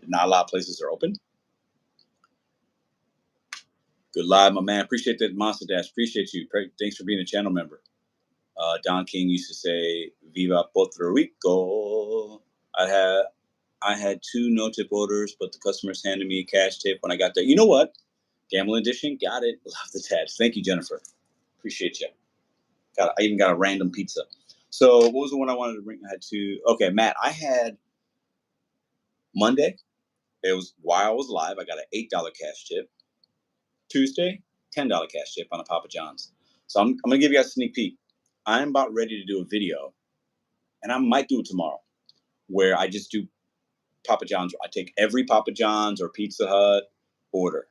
not a lot of places are open. Good live, my man. Appreciate that, Monster Dash. Appreciate you. Thanks for being a channel member. Don King used to say, "Viva Puerto Rico." I had 2 no tip orders, but the customers handed me a cash tip when I got there. You know what? Gambling Edition, got it. Love the tabs. Thank you, Jennifer. Appreciate you. I even got a random pizza. So what was the one I wanted to bring? I had 2. Okay, Matt, I had Monday. It was while I was live. I got an $8 cash tip. Tuesday, $10 cash tip on a Papa John's. So I'm going to give you guys a sneak peek. I'm about ready to do a video, and I might do it tomorrow, where I just do Papa John's. I take every Papa John's or Pizza Hut order.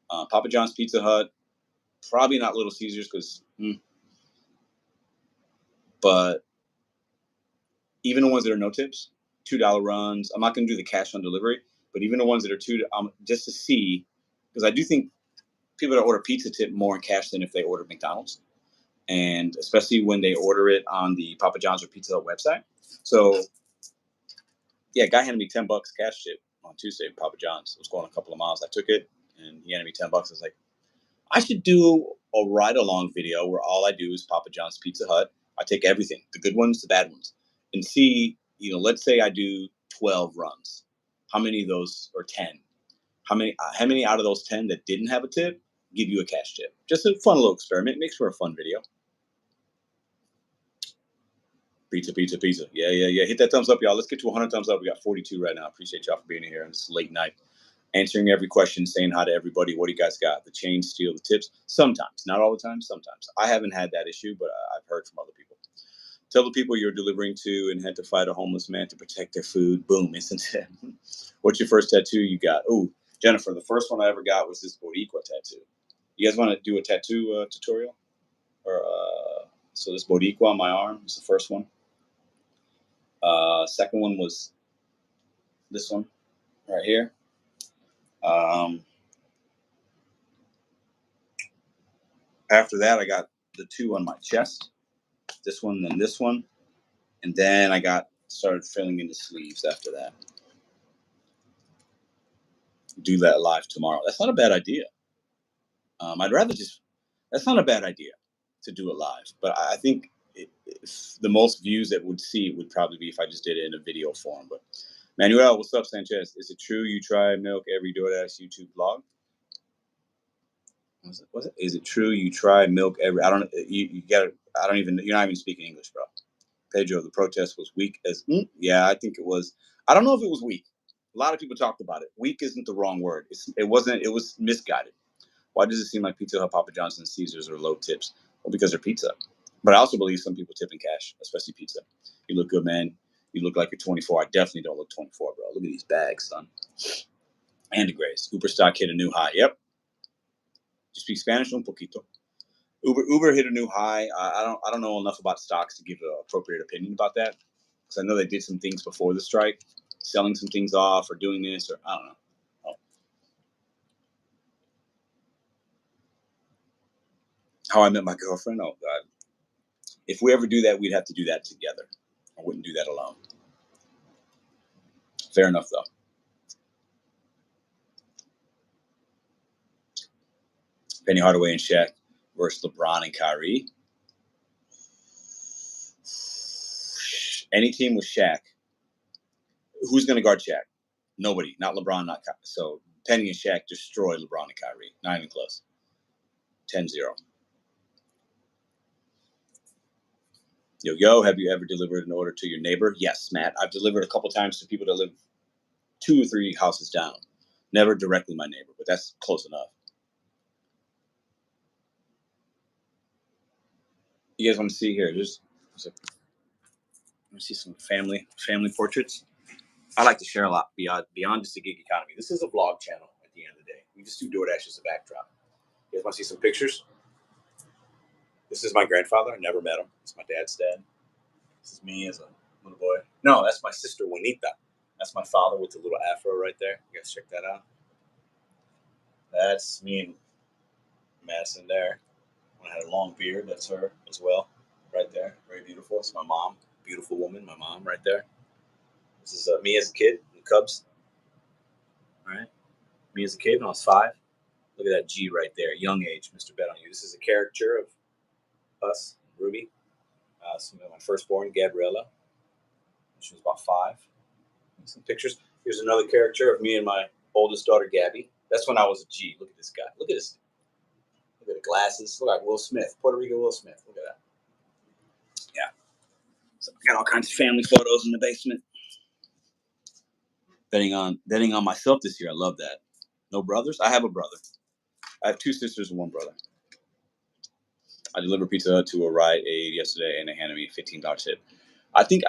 Papa John's, Pizza Hut, probably not Little Caesars because, but even the ones that are no tips, $2 runs. I'm not going to do the cash on delivery, but even the ones that are just to see, because I do think people that order pizza tip more in cash than if they order McDonald's, and especially when they order it on the Papa John's or Pizza Hut website. So, yeah, a guy handed me $10 cash tip on Tuesday at Papa John's. I was going a couple of miles. I took it, and he handed me $10. I was like, I should do a ride-along video where all I do is Papa John's, Pizza Hut. I take everything, the good ones, the bad ones, and see, let's say I do 12 runs. How many of those, or 10? How many out of those 10 that didn't have a tip give you a cash tip? Just a fun little experiment. Makes for a fun video. Pizza, pizza, pizza. Yeah. Hit that thumbs up, y'all. Let's get to 100 thumbs up. We got 42 right now. Appreciate y'all for being here. It's late night. Answering every question, saying hi to everybody. What do you guys got? The chain, steal, the tips? Sometimes. Not all the time. Sometimes. I haven't had that issue, but I've heard from other people. Tell the people you're delivering to and had to fight a homeless man to protect their food. Boom, isn't it? What's your first tattoo you got? Ooh, Jennifer, the first one I ever got was this Boricua tattoo. You guys want to do a tattoo tutorial? Or so this Boricua on my arm is the first one. Second one was this one right here. After that, I got the 2 on my chest. This one, then this one. And then I started filling in the sleeves after that. Do that live tomorrow. That's not a bad idea. That's not a bad idea to do it live. But I think if the most views that would see it would probably be if I just did it in a video form. But Manuel, what's up, Sanchez? Is it true you try milk every DoorDash YouTube vlog? Was it? Is it true you try milk every? I don't. You got to. I don't even. You're not even speaking English, bro. Pedro, the protest was weak as. Yeah, I think it was. I don't know if it was weak. A lot of people talked about it. Weak isn't the wrong word. It wasn't. It was misguided. Why does it seem like Pizza Hut, Papa John's, and Caesars are low tips? Well, because they're pizza. But I also believe some people tip in cash, especially pizza. You look good, man. You look like you're 24. I definitely don't look 24, bro. Look at these bags, son. And the grays. Uber stock hit a new high. Yep. You speak Spanish? Un poquito. Uber hit a new high. I don't know enough about stocks to give an appropriate opinion about that, because I know they did some things before the strike, selling some things off or doing this, or I don't know. Oh. How I met my girlfriend? Oh God! If we ever do that, we'd have to do that together. I wouldn't do that alone. Fair enough, though. Penny Hardaway and Shaq versus LeBron and Kyrie. Any team with Shaq, who's going to guard Shaq? Nobody. Not LeBron, not Kyrie. So Penny and Shaq destroy LeBron and Kyrie. Not even close. 10-0. Yo, have you ever delivered an order to your neighbor? Yes, Matt. I've delivered a couple times to people that live 2 or 3 houses down. Never directly my neighbor, but that's close enough. You guys want to see here? Let me see some family portraits. I like to share a lot beyond just the gig economy. This is a vlog channel at the end of the day. We just do DoorDash as a backdrop. You guys want to see some pictures? This is my grandfather. I never met him. It's my dad's dad. This is me as a little boy. No, that's my sister Juanita. That's my father with the little afro right there. You guys check that out. That's me and Madison there. When I had a long beard, that's her as well. Right there. Very beautiful. It's my mom. Beautiful woman. My mom right there. This is me as a kid, the Cubs. All right. Me as a kid when I was 5. Look at that G right there. Young age, Mr.BetonYou. This is a caricature of us, Ruby. My firstborn, Gabriella. She was about 5. Some pictures. Here's another caricature of me and my oldest daughter, Gabby. That's when I was a G. Look at this guy. Look at this. Look at the glasses. Look like Will Smith. Puerto Rico Will Smith. Look at that. Yeah. So I got all kinds of family photos in the basement. Betting on myself this year. I love that. No brothers? I have a brother. I have 2 sisters and 1 brother. I delivered pizza to a Rite Aid yesterday, and they handed me a $15 tip. I think.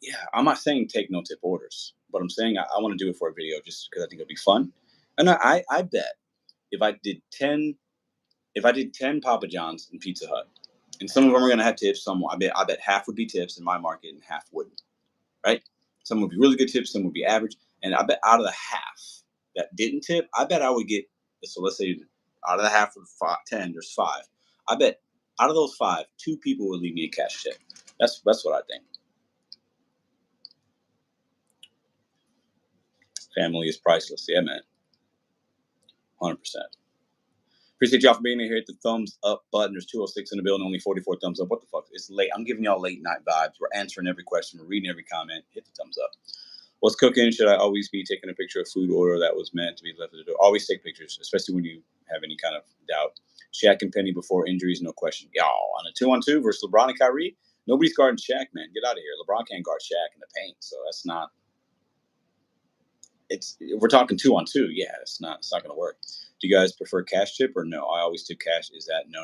Yeah, I'm not saying take no tip orders, but I'm saying I want to do it for a video just because I think it'll be fun. And I bet if I did 10 Papa John's and Pizza Hut, and some of them are gonna have tips. Some I bet half would be tips in my market and half wouldn't. Right? Some would be really good tips, some would be average, and I bet out of the half that didn't tip, I bet I would get. So let's say out of the half of 10, there's 5. I bet out of those 5, 2 people would leave me a cash tip. That's what I think. Family is priceless. Yeah, man. 100%. Appreciate y'all for being here. Hit the thumbs up button. There's 206 in the building, only 44 thumbs up. What the fuck? It's late. I'm giving y'all late night vibes. We're answering every question. We're reading every comment. Hit the thumbs up. What's cooking? Should I always be taking a picture of food order that was meant to be left at the door? Always take pictures, especially when you have any kind of doubt. Shaq and Penny before injuries, no question. Y'all, on a 2-on-2 versus LeBron and Kyrie, nobody's guarding Shaq, man. Get out of here. LeBron can't guard Shaq in the paint, so that's not. We're talking 2-on-2. Yeah, it's not going to work. Do you guys prefer cash tip or no? I always tip cash. Is that no?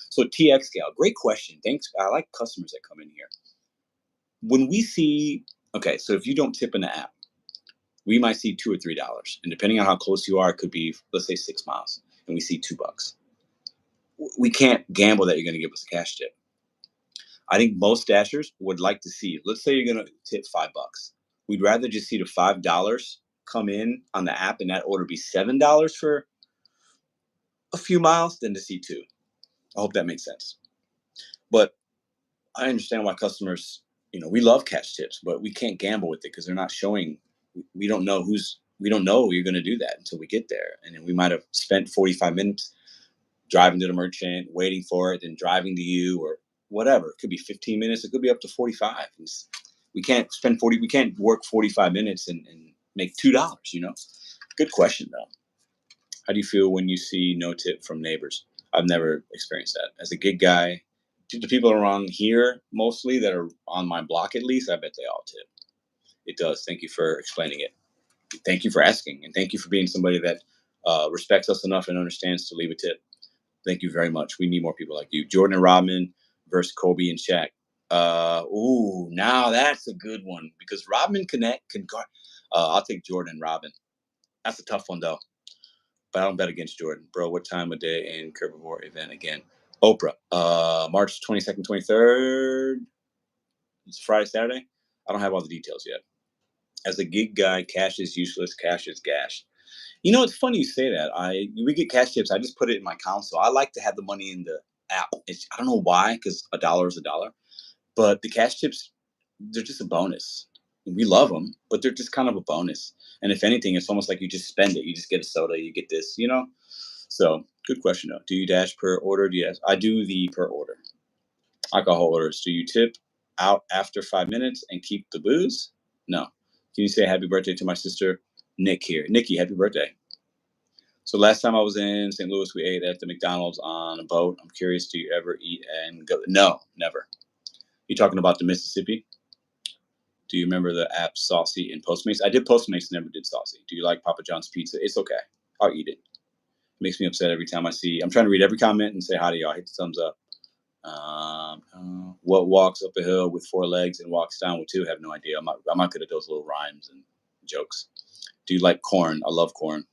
So TX Gal, great question. Thanks. I like customers that come in here. When we see, okay, so if you don't tip in the app, we might see $2 or $3, and depending on how close you are, it could be, let's say, 6 miles, and we see $2. We can't gamble that you're going to give us a cash tip. I think most dashers would like to see. Let's say you're going to tip $5. We'd rather just see the $5 come in on the app, and that order be $7 for a few miles than to see 2. I hope that makes sense. But I understand why customers, we love cash tips, but we can't gamble with it because they're not showing. We don't know you're going to do that until we get there. And then we might have spent 45 minutes driving to the merchant, waiting for it, then driving to you or whatever. It could be 15 minutes. It could be up to 45. We can't we can't work 45 minutes and make $2, Good question though. How do you feel when you see no tip from neighbors? I've never experienced that. As a gig guy, to the people around here mostly that are on my block at least, I bet they all tip. It does. Thank you for explaining it. Thank you for asking, and thank you for being somebody that respects us enough and understands to leave a tip. Thank you very much. We need more people like you. Jordan and Rodman versus Kobe and Shaq. Now that's a good one because Rodman can guard. I'll take Jordan and Robin. That's a tough one though. But I don't bet against Jordan, bro. What time of day in Curvivore event again? Oprah. March 22nd, 23rd. It's Friday, Saturday. I don't have all the details yet. As a gig guy, cash is useless. Cash is gash. You know, it's funny you say that. We get cash tips. I just put it in my console. I like to have the money in the app. I don't know why, because a dollar is a dollar. But the cash tips, they're just a bonus. We love them, but they're just kind of a bonus. And if anything, it's almost like you just spend it. You just get a soda, you get this, you know? So, good question, though. Do you dash per order? Yes, I do the per order. Alcohol orders. Do you tip out after 5 minutes and keep the booze? No. Can you say happy birthday to my sister, Nick here? Nikki, happy birthday. So last time I was in St. Louis, we ate at the McDonald's on a boat. I'm curious, do you ever eat and go? No, never. You talking about the Mississippi? Do you remember the app Saucy and Postmates? I did Postmates, never did Saucy. Do you like Papa John's pizza? It's okay. I'll eat it. It makes me upset every time I see. I'm trying to read every comment and say hi to y'all. Hit the thumbs up. What walks up a hill with 4 legs and walks down with 2? Have no idea. I'm not good at those little rhymes and jokes. Do you like corn? I love corn.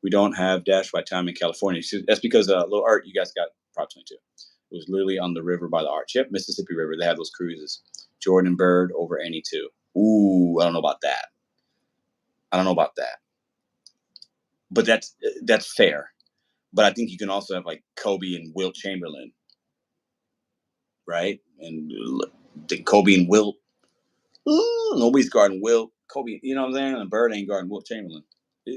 We don't have Dash by Time in California. That's because Little Art, you guys got Prop 22. It was literally on the river by the Arch. Yep, Mississippi River. They had those cruises. Jordan Bird over any 2. Ooh, I don't know about that. But that's fair. But I think you can also have like Kobe and Wilt Chamberlain, right? And Kobe and Wilt. Ooh, nobody's guarding Wilt. Kobe, you know what I'm saying? And Bird ain't guarding Wilt Chamberlain.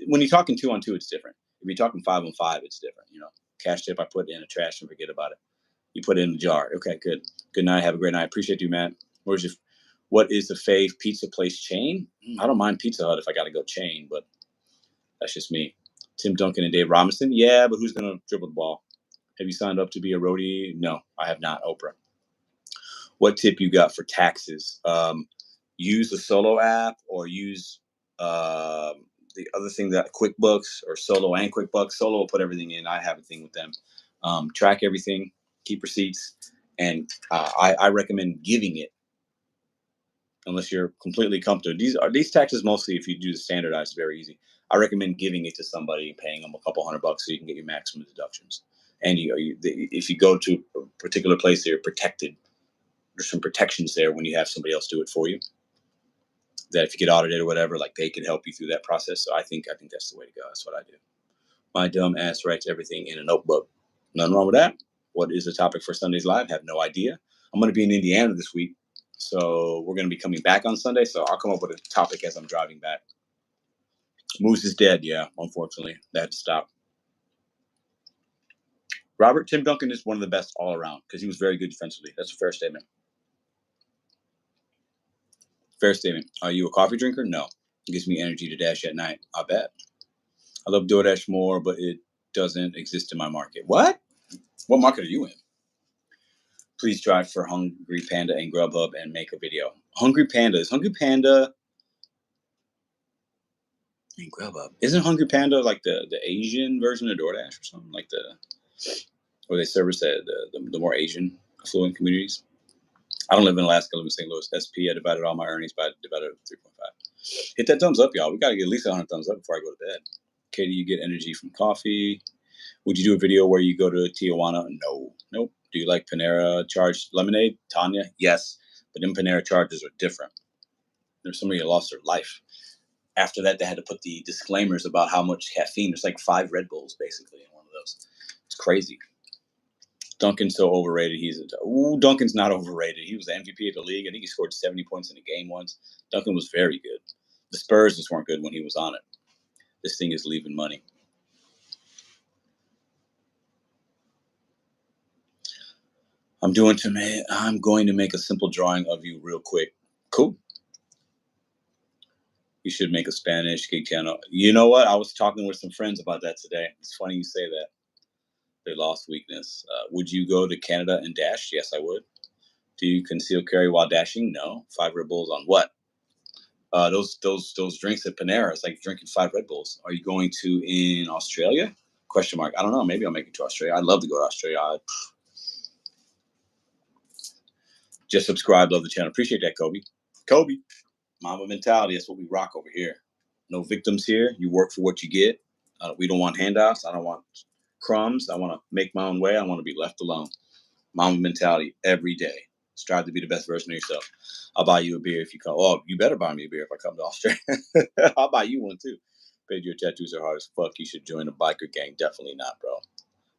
When you're talking 2-on-2, it's different. If you're talking 5-on-5, it's different. You know, cash tip, I put in a trash and forget about it. You put it in the jar. Okay, good. Good night. Have a great night. Appreciate you, Matt. What is the fave pizza place chain? I don't mind Pizza Hut if I got to go chain, but that's just me. Tim Duncan and Dave Robinson. Yeah, but who's going to dribble the ball? Have you signed up to be a roadie? No, I have not. Oprah. What tip you got for taxes? Use the Solo app or use the other thing that QuickBooks or Solo and QuickBooks. Solo will put everything in. I have a thing with them. Track everything, keep receipts, and I recommend giving it unless you're completely comfortable. These taxes mostly, if you do the standardized, very easy. I recommend giving it to somebody, paying them a couple $100 so you can get your maximum deductions. And if you go to a particular place, you're protected. There's some protections there when you have somebody else do it for you. That if you get audited or whatever, like they can help you through that process. So I think that's the way to go. That's what I do. My dumb ass writes everything in a notebook. Nothing wrong with that. What is the topic for Sunday's Live? Have no idea. I'm going to be in Indiana this week. So we're going to be coming back on Sunday. So I'll come up with a topic as I'm driving back. Moose is dead. Yeah, unfortunately. That had to stop. Tim Duncan is one of the best all around because he was very good defensively. That's a fair statement. Fair statement. Are you a coffee drinker? No. It gives me energy to dash at night. I bet. I love DoorDash more, but it doesn't exist in my market. What? What market are you in? Please drive for Hungry Panda and Grubhub and make a video. Hungry Panda and Grubhub. Isn't Hungry Panda like the Asian version of DoorDash or something like where they service the more Asian affluent communities? I don't live in Alaska. I live in St. Louis. SP. I divided all my earnings by divided 3.5. Hit that thumbs up, y'all. We got to get at least 100 thumbs up before I go to bed. Okay, do you get energy from coffee? Would you do a video where you go to Tijuana? No. Nope. Do you like Panera charged lemonade? Tanya? Yes. But them Panera charges are different. There's somebody who lost their life. After that, they had to put the disclaimers about how much caffeine. There's like 5 Red Bulls, basically, in one of those. It's crazy. Duncan's so overrated. Duncan's not overrated. He was the MVP of the league. I think he scored 70 points in a game once. Duncan was very good. The Spurs just weren't good when he was on it. This thing is leaving money. I'm going to make a simple drawing of you real quick. Cool. We should make a Spanish gig channel. You know what? I was talking with some friends about that today. It's funny you say that. They lost weakness. Would you go to Canada and dash? Yes, I would. Do you conceal carry while dashing? No. 5 Red Bulls on what? Those drinks at Panera. It's like drinking 5 Red Bulls. Are you going to in Australia? Question mark. I don't know. Maybe I'll make it to Australia. I'd love to go to Australia. Just subscribe. Love the channel. Appreciate that, Kobe. Kobe. Mamba mentality. That's what we rock over here. No victims here. You work for what you get. We don't want handouts. I don't want crumbs. I want to make my own way. I want to be left alone. Mamba mentality every day. Strive to be the best version of yourself. I'll buy you a beer if you come. Oh, you better buy me a beer if I come to Australia. I'll buy you one too. Babe, your tattoos are hard as fuck. You should join a biker gang. Definitely not, bro.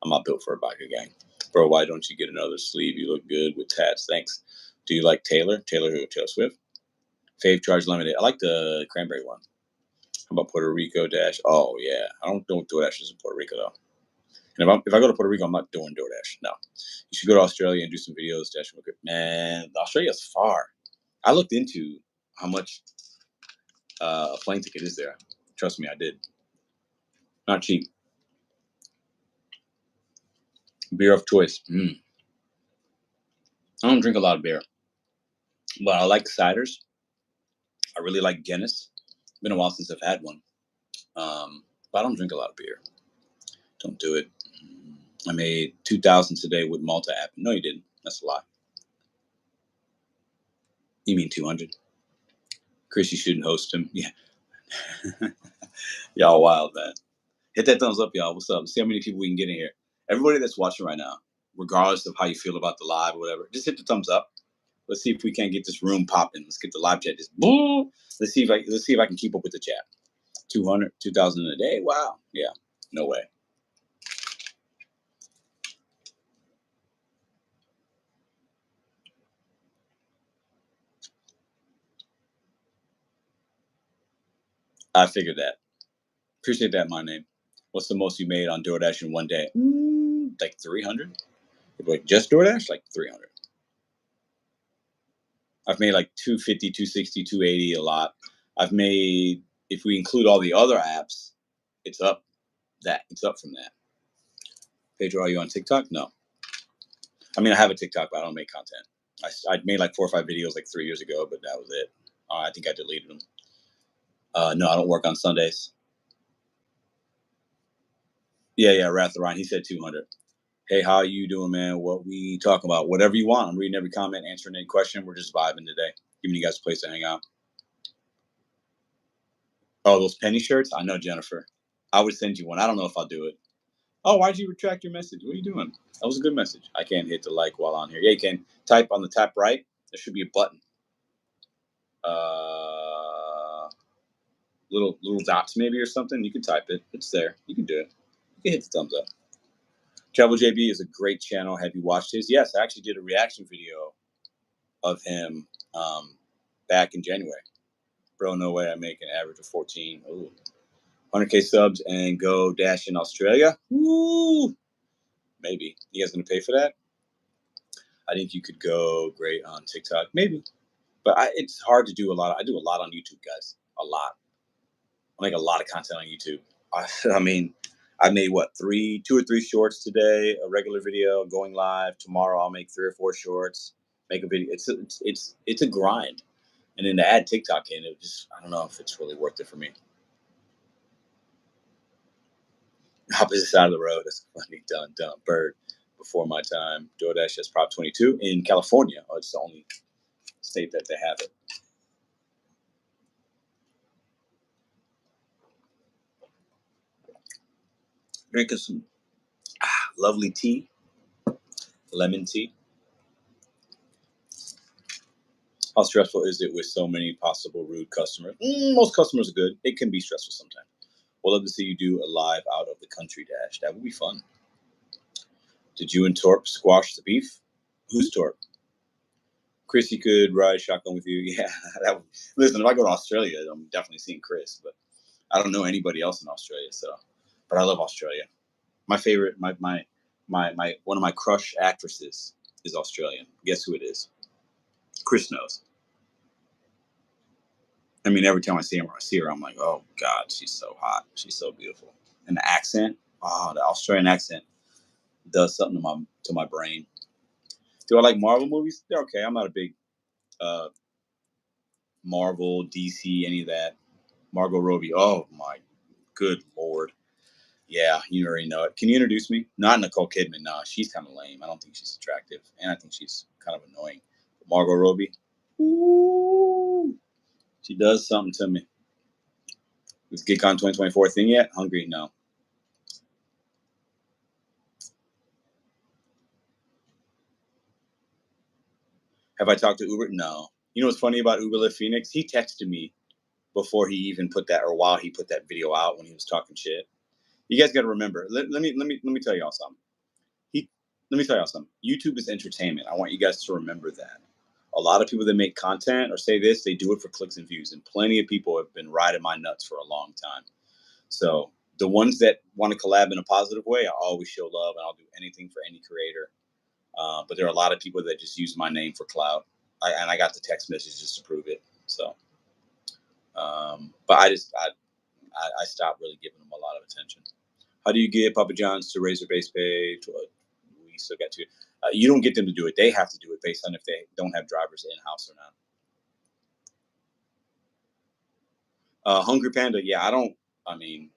I'm not built for a biker gang. Bro, why don't you get another sleeve? You look good with tats. Thanks. Do you like Taylor? Taylor who? Taylor Swift? Fave Charge Limited. I like the cranberry one. How about Puerto Rico Dash? Oh, yeah. I don't do DoorDashes in Puerto Rico, though. And if I go to Puerto Rico, I'm not doing DoorDash. No. You should go to Australia and do some videos. Dash. Man, Australia's far. I looked into how much a plane ticket is there. Trust me, I did. Not cheap. Beer of choice. I don't drink a lot of beer, but I like ciders. I really like Guinness. It's been a while since I've had one. But I don't drink a lot of beer. Don't do it. I made 2,000 today with Malta app. No, you didn't. That's a lie. You mean 200? Chris, you shouldn't host him. Yeah. Y'all wild, man. Hit that thumbs up, y'all. What's up? Let's see how many people we can get in here. Everybody that's watching right now, regardless of how you feel about the live or whatever, just hit the thumbs up. Let's see if we can't get this room popping. Let's get the live chat just boom. Let's see if I can keep up with the chat. 200, 2,000 a day. Wow. Yeah. No way. I figured that. Appreciate that, my name. What's the most you made on DoorDash in one day? Like 300. Like just DoorDash, like 300. I've made like 250, 260, 280 a lot. I've made, if we include all the other apps, it's up from that. Pedro, are you on TikTok? No. I mean, I have a TikTok, but I don't make content. I made like 4 or 5 videos like 3 years ago, but that was it. I think I deleted them. No, I don't work on Sundays. Yeah, Wrath of Ryan. He said 200. Hey, how you doing, man? What we talking about? Whatever you want. I'm reading every comment, answering any question. We're just vibing today, giving you guys a place to hang out. Oh, those penny shirts? I know, Jennifer. I would send you one. I don't know if I'll do it. Oh, why'd you retract your message? What are you doing? That was a good message. I can't hit the like while on here. Yeah, you can type on the top right. There should be a button. Little dots maybe or something. You can type it. It's there. You can do it. You can hit the thumbs up. Travel JB is a great channel. Have you watched his? Yes, I actually did a reaction video of him back in January. Bro, no way I make an average of 14. Ooh. 100K subs and go dash in Australia. Woo! Maybe. You guys gonna pay for that? I think you could go great on TikTok. Maybe. But it's hard to do a lot. I do a lot on YouTube, guys. A lot. I make a lot of content on YouTube. I mean, I made 2 or 3 shorts today, a regular video, going live. Tomorrow I'll make 3 or 4 shorts, make a video. It's a grind. And then to add TikTok in, I don't know if it's really worth it for me. Opposite side of the road. That's funny. Done. Bird. Before my time. DoorDash has Prop 22 in California. Oh, it's the only state that they have it. Drinking some lovely tea. Lemon tea. How stressful is it with so many possible rude customers? Most customers are good. It can be stressful sometimes. We'll love to see you do a live out of the country dash. That would be fun. Did you and Torp squash the beef? Who's Torp? Chrissy could ride shotgun with you. Yeah. Listen, if I go to Australia, I'm definitely seeing Chris, but I don't know anybody else in Australia. But I love Australia. My favorite, my one of my crush actresses is Australian. Guess who it is? Chris knows. I mean, every time I see her, I'm like, oh God, she's so hot. She's so beautiful. And the accent, oh, the Australian accent does something to my brain. Do I like Marvel movies? They're okay. I'm not a big uh, Marvel, DC, any of that. Margot Robbie. Oh my good lord. Yeah, you already know it. Can you introduce me? Not Nicole Kidman. No, she's kind of lame. I don't think she's attractive, and I think she's kind of annoying. But Margot Robbie, ooh, she does something to me. Is GeekCon 2024 thing yet? Hungry? No. Have I talked to Uber? No. You know what's funny about Uber Lyft Phoenix? He texted me before he even put that, or while he put that video out when he was talking shit. You guys got to remember. Let me tell y'all something. He Let me tell y'all something. YouTube is entertainment. I want you guys to remember that. A lot of people that make content or say this, they do it for clicks and views, and plenty of people have been riding my nuts for a long time. So the ones that want to collab in a positive way, I always show love, and I'll do anything for any creator. But there are a lot of people that just use my name for clout, and I got the text message just to prove it. So, but I stopped really giving them a lot of attention. How do you get Papa John's to raise their base pay? We still got to. You don't get them to do it. They have to do it based on if they don't have drivers in house or not. Hungry Panda, yeah, I don't. I mean,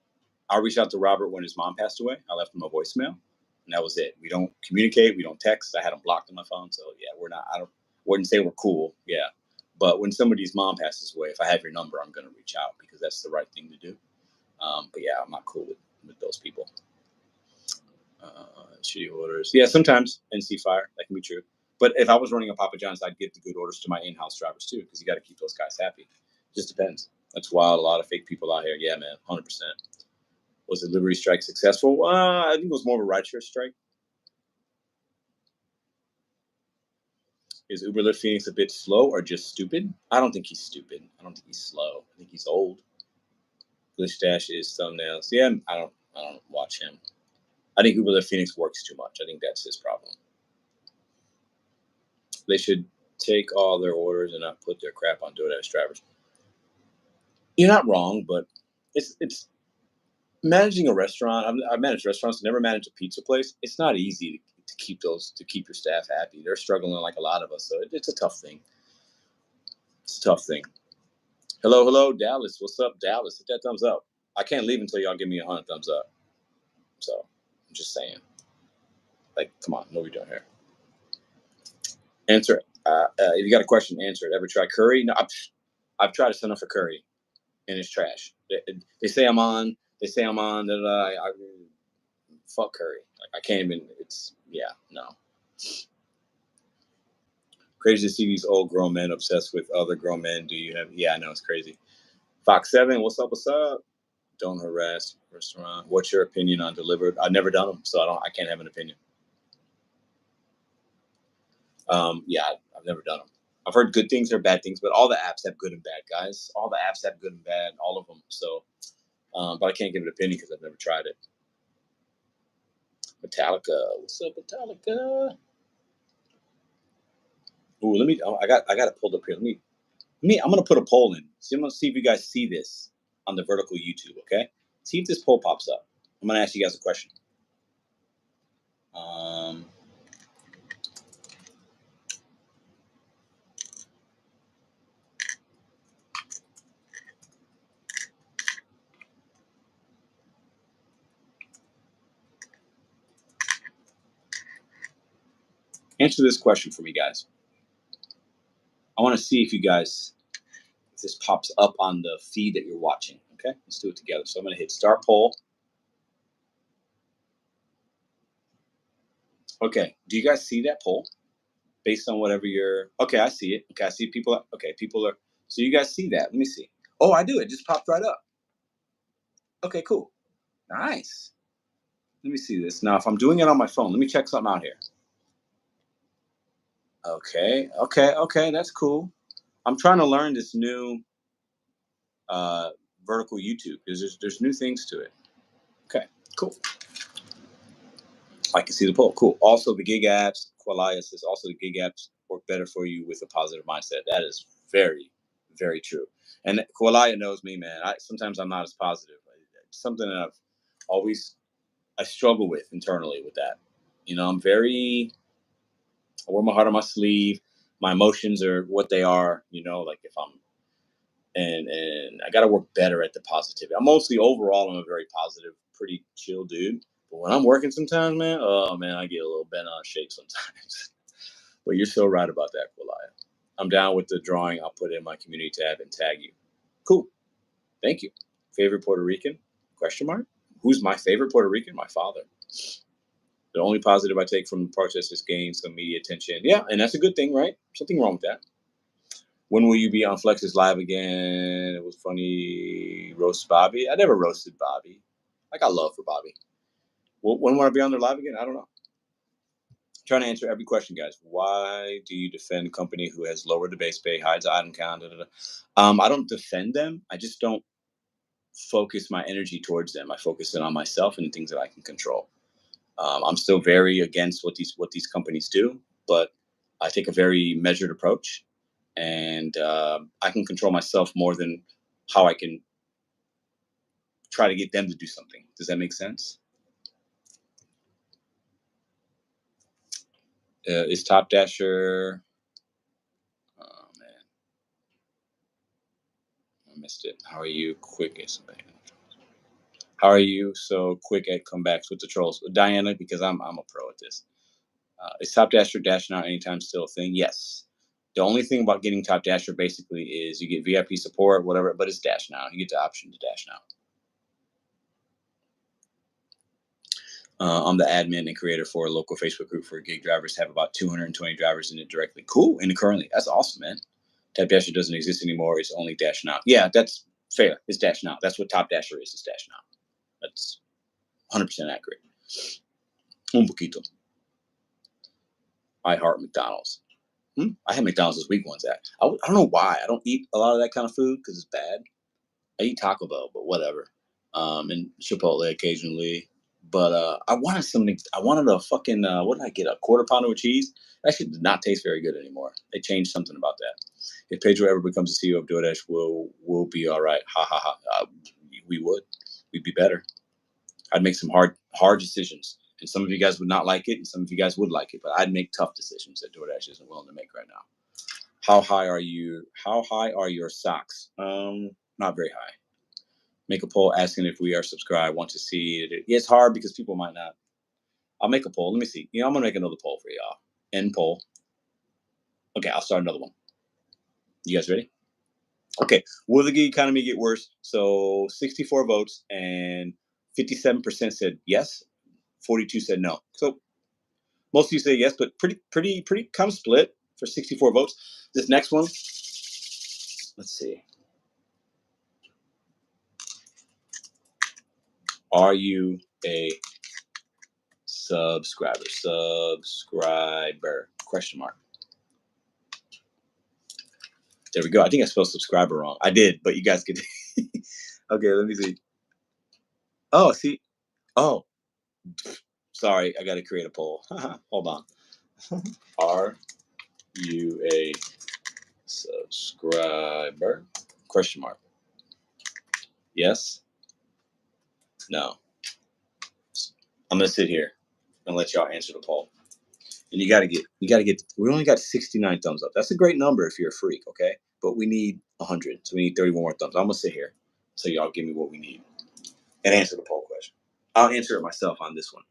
I reached out to Robert when his mom passed away. I left him a voicemail, and that was it. We don't communicate. We don't text. I had him blocked on my phone, so yeah, we're not. Wouldn't say we're cool, yeah. But when somebody's mom passes away, if I have your number, I'm gonna reach out because that's the right thing to do. But yeah, I'm not cool with those people. Shitty orders. Yeah, sometimes NC Fire, that can be true. But if I was running a Papa John's, I'd give the good orders to my in-house drivers too, because you got to keep those guys happy. Just depends. That's why a lot of fake people out here. Yeah, man, 100%. Was the Liberty strike successful? I think it was more of a rideshare strike. Is Uber Lyft Phoenix a bit slow or just stupid? I don't think he's stupid. I don't think he's slow. I think he's old. Glitch Dash is thumbnails. Yeah, I don't watch him. I think Uber Lyft Phoenix works too much. I think that's his problem. They should take all their orders and not put their crap on DoorDash drivers. You're not wrong, but it's managing a restaurant. I've managed restaurants, never managed a pizza place. It's not easy to keep your staff happy. They're struggling like a lot of us, so it's a tough thing. It's a tough thing. Hello, Dallas. What's up, Dallas? Hit that thumbs up. I can't leave until y'all give me 100 thumbs up. So I'm just saying, like, come on, what are we doing here? Answer. If you got a question, answer it. Ever try curry? No, I've tried to sign up for curry, and it's trash. They say I'm on. They say I'm on. That I fuck curry. Like I can't even. It's yeah, no. Crazy to see these old grown men obsessed with other grown men. Do you have? Yeah, I know it's crazy. Fox 7, what's up? What's up? Don't harass restaurant. What's your opinion on delivered? I've never done them, so I can't have an opinion. Yeah, I've never done them. I've heard good things or bad things, but all the apps have good and bad, guys. All the apps have good and bad, all of them. So, but I can't give an opinion because I've never tried it. Metallica, what's up, Metallica? Ooh, let me. I got it pulled up here. I'm gonna put a poll in. So I'm gonna see if you guys see this on the vertical YouTube. Okay, see if this poll pops up. I'm gonna ask you guys a question. Um, Answer this question for me, guys. I want to see if this pops up on the feed that you're watching. Okay, let's do it together. So I'm gonna hit start poll. Okay, do you guys see that poll? Based on whatever you're. Okay, I see it. Okay, I see people. Okay, people are. So you guys see that? Let me see. Oh, I do. It just popped right up. Okay, cool. Nice. Let me see this. Now, if I'm doing it on my phone, let me check something out here. Okay. That's cool. I'm trying to learn this new uh, vertical YouTube because there's new things to it. Okay, cool. I can see the poll. Cool. Also, the gig apps, Qualia says also the gig apps work better for you with a positive mindset. That is very, Very true. And Kualaya knows me, man. Sometimes I'm not as positive. It's something that I struggle with internally with that. I wear my heart on my sleeve. My emotions are what they are. Like if I'm and I got to work better at the positivity. I'm mostly overall, I'm a very positive, pretty chill dude. But when I'm working sometimes, man, oh man, I get a little bent on shape sometimes. But you're so right about that, Kualaya. I'm down with the drawing. I'll put it in my community tab and tag you. Cool. Thank you. Favorite Puerto Rican? Question mark. Who's my favorite Puerto Rican? My father. The only positive I take from the protest is gain some media attention. Yeah, and that's a good thing, right? Something wrong with that. When will you be on Flex's live again? It was funny. Roast Bobby. I never roasted Bobby. I got love for Bobby. When will I be on their live again? I don't know. Trying to answer every question, guys. Why do you defend a company who has lowered the base pay, hides the item count? Da, da, da? I don't defend them. I just don't focus my energy towards them. I focus it on myself and the things that I can control. I'm still very against what these companies do, but I take a very measured approach, and I can control myself more than how I can try to get them to do something. Does that make sense? Is Top Dasher? Oh man, I missed it. How are you quick at something? How are you so quick at comebacks with the trolls, Diana? Because I'm a pro at this. Is Top Dasher dashing out anytime still a thing? Yes. The only thing about getting Top Dasher basically is you get VIP support, whatever, but it's dash now. You get the option to dash now. I'm the admin and creator for a local Facebook group for gig drivers. Have about 220 drivers in it directly. Cool. And currently, that's awesome, man. Top Dasher doesn't exist anymore. It's only Dash Now. Yeah, that's fair. It's Dash Now. That's what Top Dasher is. It's Dash Now. That's 100% accurate. Un poquito. I heart McDonald's. I had McDonald's this week once. I don't know why. I don't eat a lot of that kind of food because it's bad. I eat Taco Bell, but whatever. And Chipotle occasionally. But I wanted something. I wanted a fucking what did I get? A quarter pounder with cheese. That actually did not taste very good anymore. They changed something about that. If Pedro ever becomes the CEO of DoorDash, we'll be all right. Ha ha ha. We would. We'd be better. I'd make some hard decisions, and some of you guys would not like it, and some of you guys would like it. But I'd make tough decisions that DoorDash isn't willing to make right now. How high are you? How high are your socks? Not very high. Make a poll asking if we are subscribed. Want to see it? It's hard because people might not. I'll make a poll. Let me see. I'm gonna make another poll for y'all. End poll. Okay, I'll start another one. You guys ready? Okay. Will the gig economy get worse? So 64 votes and 57% said yes. 42 said no. So most of you say yes, but pretty kind of split for 64 votes. This next one, let's see. Are you a subscriber? Subscriber? Question mark. There we go. I think I spelled subscriber wrong. I did, but you guys could. Okay, let me see. Oh, see. Oh, sorry. I got to create a poll. Hold on. Are you a subscriber? Question mark. Yes. No. I'm gonna sit here and let y'all answer the poll. And you gotta get. We only got 69 thumbs up. That's a great number if you're a freak, okay? But we need 100, so we need 31 more thumbs. I'm gonna sit here so y'all give me what we need and answer the poll question. I'll answer it myself on this one.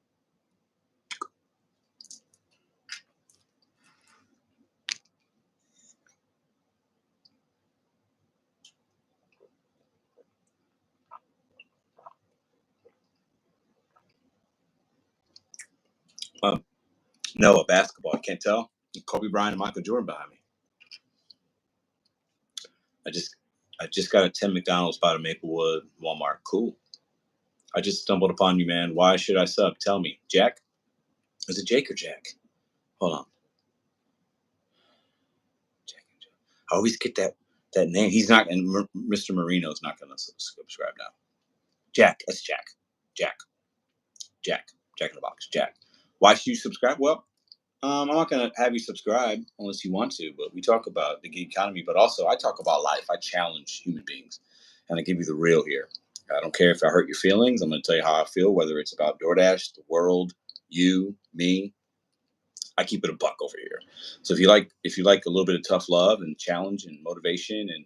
No, a basketball. I can't tell. Kobe Bryant and Michael Jordan behind me. I just got a 10 McDonald's by the Maplewood Walmart. Cool. I just stumbled upon you, man. Why should I sub? Tell me. Jack? Is it Jake or Jack? Hold on. Jack. I always get that name. He's not, and Mr. Marino's not going to subscribe now. Jack. That's Jack. Jack. Jack. Jack in the box. Jack. Why should you subscribe? Well, I'm not gonna have you subscribe unless you want to, but we talk about the gig economy, but also I talk about life. I challenge human beings, and I give you the real here. I don't care if I hurt your feelings. I'm gonna tell you how I feel, whether it's about DoorDash, the world, you, me. I keep it a buck over here. So if you like a little bit of tough love and challenge and motivation and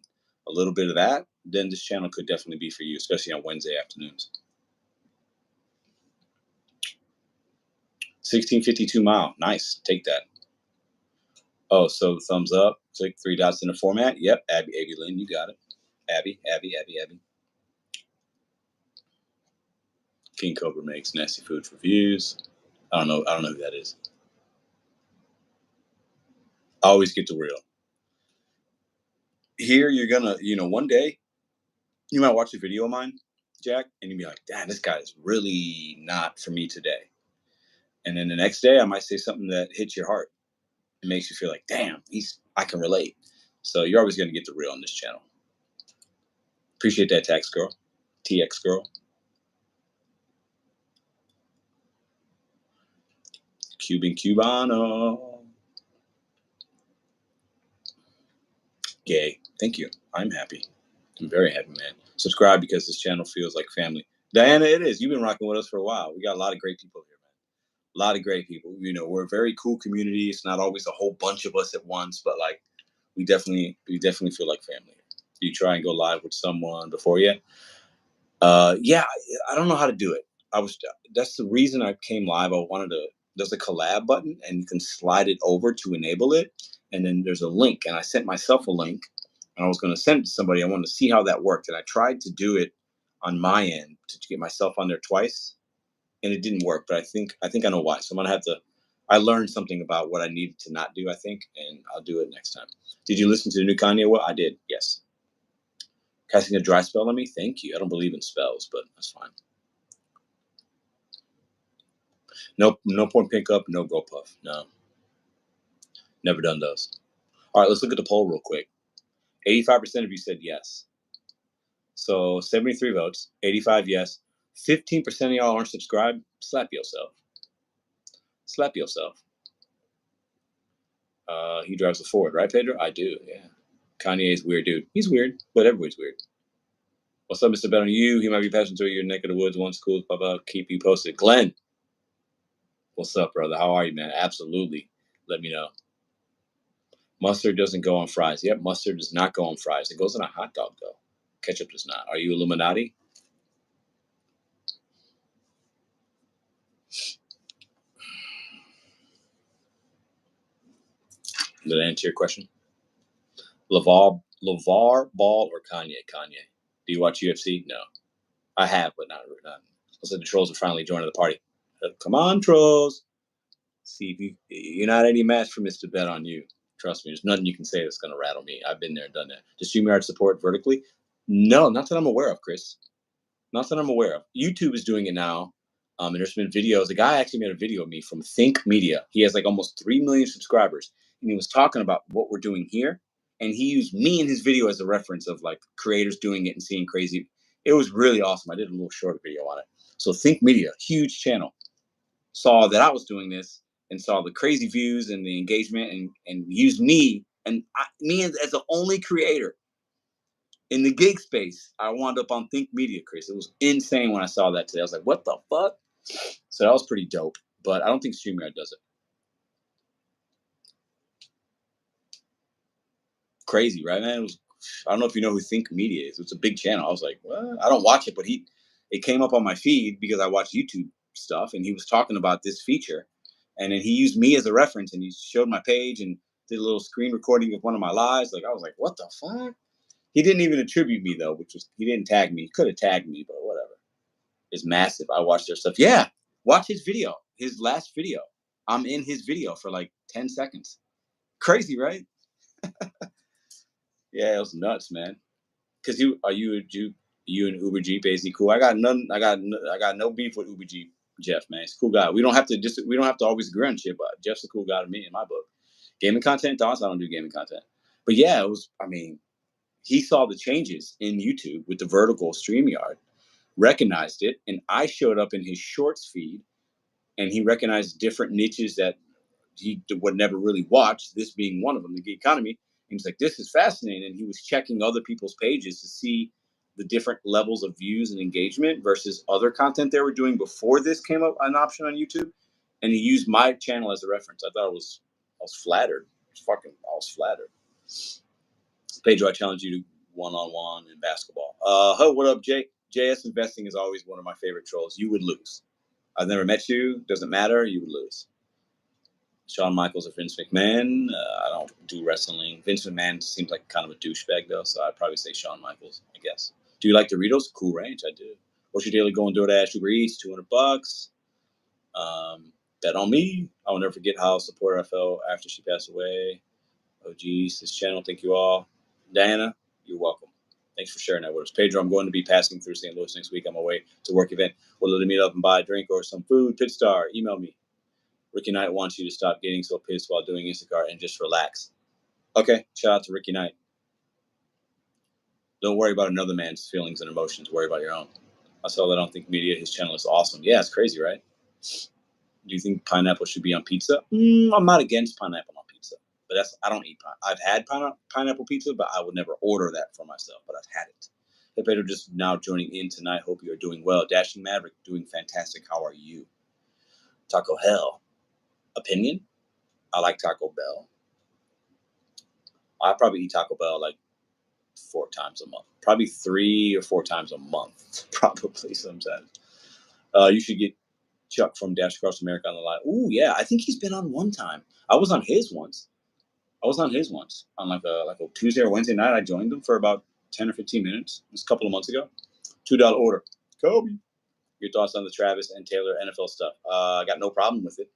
a little bit of that, then this channel could definitely be for you, especially on Wednesday afternoons. 1652 mile. Nice. Take that. Oh, so thumbs up. Click three dots in the format. Yep. Abby Lynn, you got it. Abby. King Cobra makes nasty food for views. I don't know who that is. I always get the real. Here you're gonna, one day you might watch a video of mine, Jack, and you'll be like, damn, this guy is really not for me today. And then the next day I might say something that hits your heart. It makes you feel like, damn, I can relate. So you're always gonna get the real on this channel. Appreciate that, tax girl. TX girl. Cuban Cubano. Gay. Thank you. I'm happy. I'm very happy, man. Subscribe because this channel feels like family. Diana, it is. You've been rocking with us for a while. We got a lot of great people here, man. A lot of great people. We're a very cool community. It's not always a whole bunch of us at once, but like we definitely feel like family. You try and go live with someone before you. Yeah, I don't know how to do it. That's the reason I came live. I wanted to. There's a collab button, and you can slide it over to enable it. And then there's a link, and I sent myself a link, and I was going to send it to somebody. I wanted to see how that worked, and I tried to do it on my end to get myself on there twice, and it didn't work. But I think I know why. So I'm gonna have to. I learned something about what I needed to not do. I think, and I'll do it next time. Did you listen to the new Kanye? Well, I did. Yes. Casting a dry spell on me. Thank you. I don't believe in spells, but that's fine. No point pickup, no go puff. No, never done those. All right, let's look at the poll real quick. 85% of you said yes. So 73 votes, 85 yes. 15% of y'all aren't subscribed. Slap yourself. Slap yourself. He drives a Ford, right, Pedro? I do, yeah. Kanye's weird dude. He's weird, but everybody's weird. What's up, Mr.BetonYou? He might be passing through your neck of the woods once school's pop up. Keep you posted. Glenn, what's up, brother? How are you, man? Absolutely. Let me know. Mustard doesn't go on fries. Yep, mustard does not go on fries. It goes on a hot dog, though. Ketchup does not. Are you Illuminati? Did I answer your question? LeVar Ball or Kanye? Kanye. Do you watch UFC? No. I have, but not. Looks like the trolls are finally joining the party. Come on, trolls. See, if you're not any match for Mr. Bet on You. Trust me, there's nothing you can say that's going to rattle me. I've been there and done that. Does StreamYard support vertically? No, not that I'm aware of, Chris. Not that I'm aware of. YouTube is doing it now. And there's been videos. A guy actually made a video of me from Think Media. He has like almost 3 million subscribers. And he was talking about what we're doing here. And he used me in his video as a reference of like creators doing it and seeing crazy. It was really awesome. I did a little short video on it. So Think Media, huge channel, saw that I was doing this and saw the crazy views and the engagement and used me and me as the only creator in the gig space. I wound up on Think Media, Chris. It was insane when I saw that today. I was like, what the fuck? So that was pretty dope. But I don't think StreamYard does it. Crazy, right, man? I don't know if you know who Think Media is. It's a big channel. I was like, what? I don't watch it, but it came up on my feed because I watch YouTube stuff, and he was talking about this feature. And then he used me as a reference, and he showed my page and did a little screen recording of one of my lives. Like, I was like, what the fuck? He didn't even attribute me, though, he didn't tag me. He could have tagged me, but whatever. Is massive. I watch their stuff. Yeah, watch his video, his last video. I'm in his video for like 10 seconds. Crazy, right? Yeah, it was nuts, man. Cause you and Uber Jeep is he cool? I got no beef with Uber Jeep Jeff, man. He's a cool guy. We don't have to always agree on shit, but Jeff's a cool guy to me in my book. Gaming content, thoughts? I don't do gaming content. But yeah, he saw the changes in YouTube with the vertical StreamYard, recognized it, and I showed up in his shorts feed, and he recognized different niches that would never really watch, this being one of them, the gig economy. He was like, this is fascinating. And he was checking other people's pages to see the different levels of views and engagement versus other content they were doing before this came up an option on YouTube. And he used my channel as a reference. I was flattered. I was flattered. Pedro, I challenge you to one-on-one in basketball. What up, Jay? JS Investing is always one of my favorite trolls. You would lose. I've never met you. Doesn't matter. You would lose. Shawn Michaels or Vince McMahon. I don't do wrestling. Vince McMahon seems like kind of a douchebag, though, so I'd probably say Shawn Michaels, I guess. Do you like Doritos? Cool range. I do. What's your daily going DoorDash, Uber Eats? $200. Bet on me. I will never forget how supportive I felt after she passed away. Oh, geez. This channel. Thank you all. Diana, you're welcome. Thanks for sharing that with us. Pedro, I'm going to be passing through St. Louis next week on my way to work event. We'll let meet up and buy a drink or some food. Pitstar, email me. Ricky Knight wants you to stop getting so pissed while doing Instacart and just relax. Okay, shout out to Ricky Knight. Don't worry about another man's feelings and emotions. Worry about your own. I saw that on Think Media. His channel is awesome. Yeah, it's crazy, right? Do you think pineapple should be on pizza? I'm not against pineapple on pizza, but I don't eat I've had pineapple pizza, but I would never order that for myself, but I've had it. Hey, Pedro, just now joining in tonight. Hope you are doing well. Dashing Maverick, doing fantastic. How are you? Taco Hell. Opinion? I like Taco Bell. I probably eat Taco Bell like 4 times a month. Probably 3 or 4 times a month. Probably sometimes. You should get Chuck from Dash Across America on the line. Ooh, yeah. I think he's been on one time. I was on his once. On like a Tuesday or Wednesday night. I joined him for about 10 or 15 minutes. It was a couple of months ago. $2 order. Kobe. Your thoughts on the Travis and Taylor NFL stuff? I got no problem with it.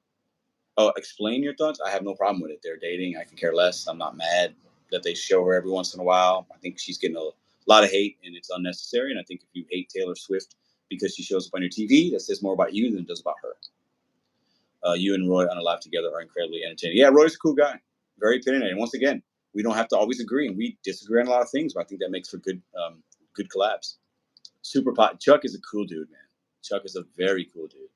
Oh, explain your thoughts. I have no problem with it. They're dating. I can care less. I'm not mad that they show her every once in a while. I think she's getting a lot of hate, and it's unnecessary. And I think if you hate Taylor Swift because she shows up on your TV, that says more about you than it does about her. You and Roy on a live together are incredibly entertaining. Yeah, Roy's a cool guy. Very opinionated. Once again, we don't have to always agree, and we disagree on a lot of things, but I think that makes for good collabs. Super Pot. Chuck is a cool dude, man. Chuck is a very cool dude.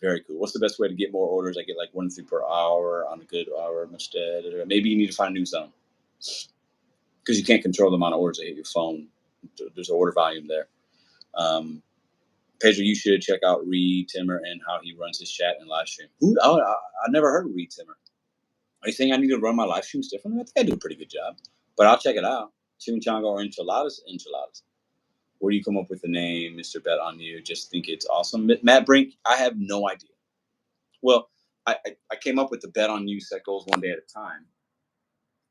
Very cool. What's the best way to get more orders? I get like 1 to 3 per hour on a good hour instead. Maybe you need to find a new zone because you can't control the amount of orders that hit your phone. There's an order volume there. Pedro, you should check out Reed Timmer and how he runs his chat and live stream. I never heard of Reed Timmer. Are you saying I need to run my live streams differently? I think I do a pretty good job, but I'll check it out. Chimichanga or enchiladas? Enchiladas. Where do you come up with the name Mr.BetonYou? Just think it's awesome. Matt Brink, I have no idea. Well, I came up with the Bet on You set goals one day at a time.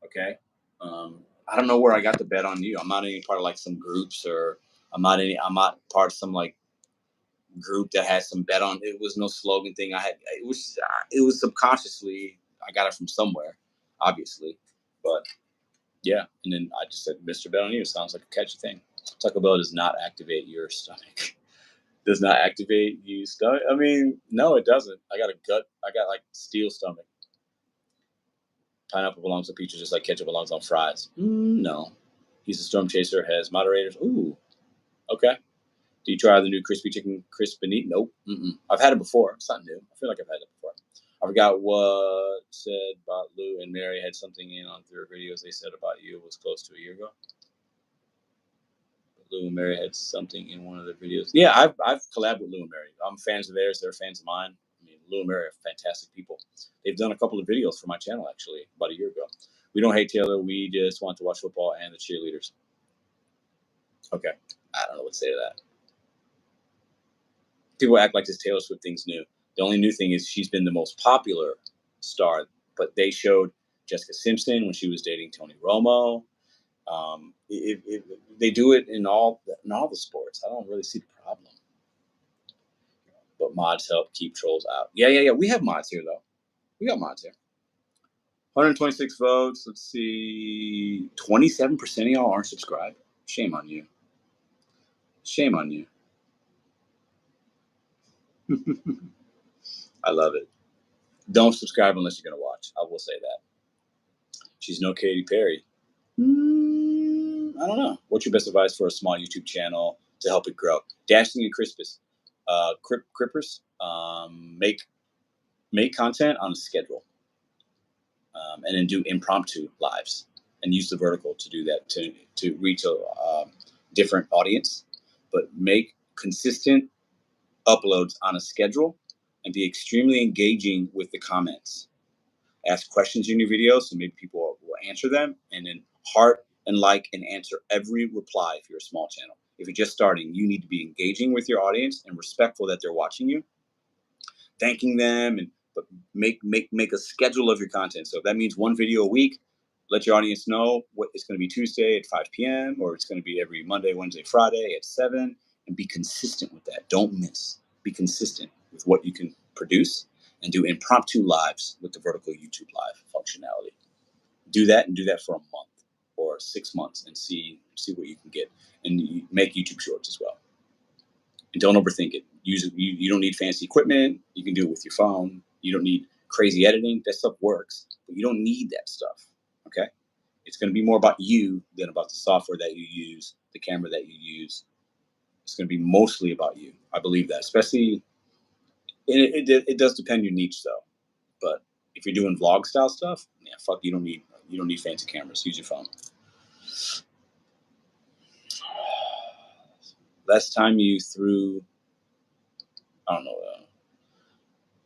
Okay. I don't know where I got the Bet on You. I'm not any part of like some groups or I'm not part of some like group that had some bet on. It was no slogan thing. It was subconsciously, I got it from somewhere, obviously. But yeah. And then I just said, Mr. Bet on You sounds like a catchy thing. Taco Bell does not activate your stomach. Does not activate you stomach. I mean, no, it doesn't. I got like steel stomach. Pineapple belongs on pizza just like ketchup belongs on fries. No. He's a storm chaser, has moderators. Ooh. Okay. Do you try the new crispy chicken crisp beneath? Nope. I've had it before. It's not new. I feel like I've had it before. I forgot what said about Lou and Mary had something in on their videos they said about you. It was close to a year ago. Lou and Mary had something in one of their videos. Yeah, I've collabed with Lou and Mary. I'm fans of theirs. They're fans of mine. I mean, Lou and Mary are fantastic people. They've done a couple of videos for my channel, actually, about a year ago. We don't hate Taylor. We just want to watch football and the cheerleaders. Okay. I don't know what to say to that. People act like this Taylor Swift thing's new. The only new thing is she's been the most popular star, but they showed Jessica Simpson when she was dating Tony Romo. They do it in all the sports. I don't really see the problem. But mods help keep trolls out. Yeah. We have mods here, though. We got mods here. 126 votes. Let's see. 27% of y'all aren't subscribed. Shame on you. Shame on you. I love it. Don't subscribe unless you're going to watch. I will say that. She's no Katy Perry. I don't know. What's your best advice for a small YouTube channel to help it grow? Dashing and Crippers. Make content on a schedule. and then do impromptu lives and use the vertical to do that to reach a different audience, but make consistent uploads on a schedule and be extremely engaging with the comments. Ask questions in your videos so maybe people will answer them, and then heart and like and answer every reply if you're a small channel. If you're just starting, you need to be engaging with your audience and respectful that they're watching you, thanking them, and but make a schedule of your content. So if that means one video a week, let your audience know what it's going to be Tuesday at 5 p.m. or it's going to be every Monday, Wednesday, Friday at 7, and be consistent with that. Don't miss. Be consistent with what you can produce and do impromptu lives with the vertical YouTube live functionality. Do that and do that for a month or 6 months and see what you can get, and you make YouTube shorts as well. And don't overthink it. You don't need fancy equipment. You can do it with your phone. You don't need crazy editing. That stuff works, but you don't need that stuff. Okay? It's going to be more about you than about the software that you use, the camera that you use. It's going to be mostly about you. I believe that, especially it does depend on your niche though. But if you're doing vlog style stuff, yeah, fuck, you don't need fancy cameras. Use your phone. Last time you threw, I don't know,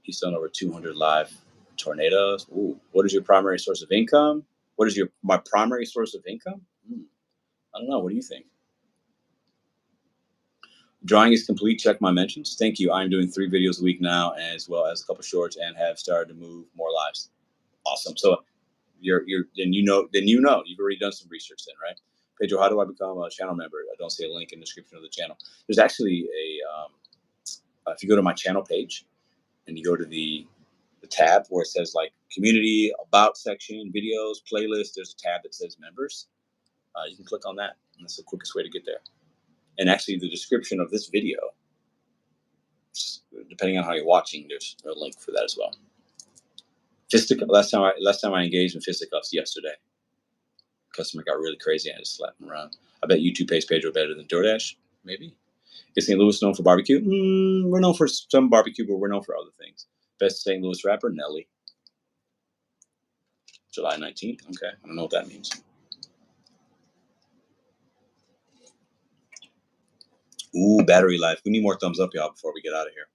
he's done over 200 live tornadoes. Ooh, what is your primary source of income? What is my primary source of income? I don't know. What do you think? Drawing is complete. Check my mentions. Thank you. I'm doing 3 videos a week now, as well as a couple shorts, and have started to move more lives. Awesome. So you're you've already done some research then, right? Pedro, how do I become a channel member? I don't see a link in the description of the channel. There's actually if you go to my channel page and you go to the tab where it says like community, about section, videos, playlist, there's a tab that says members. You can click on that, and that's the quickest way to get there. And actually, the description of this video, depending on how you're watching, there's a link for that as well. Fisticuffs. Last time I engaged in fisticuffs yesterday. Customer got really crazy. I just slapped him around. I bet YouTube pays Pedro better than DoorDash. Maybe. Is St. Louis known for barbecue? We're known for some barbecue, but we're known for other things. Best St. Louis rapper, Nelly. July 19th. Okay, I don't know what that means. Ooh, battery life. We need more thumbs up, y'all, before we get out of here.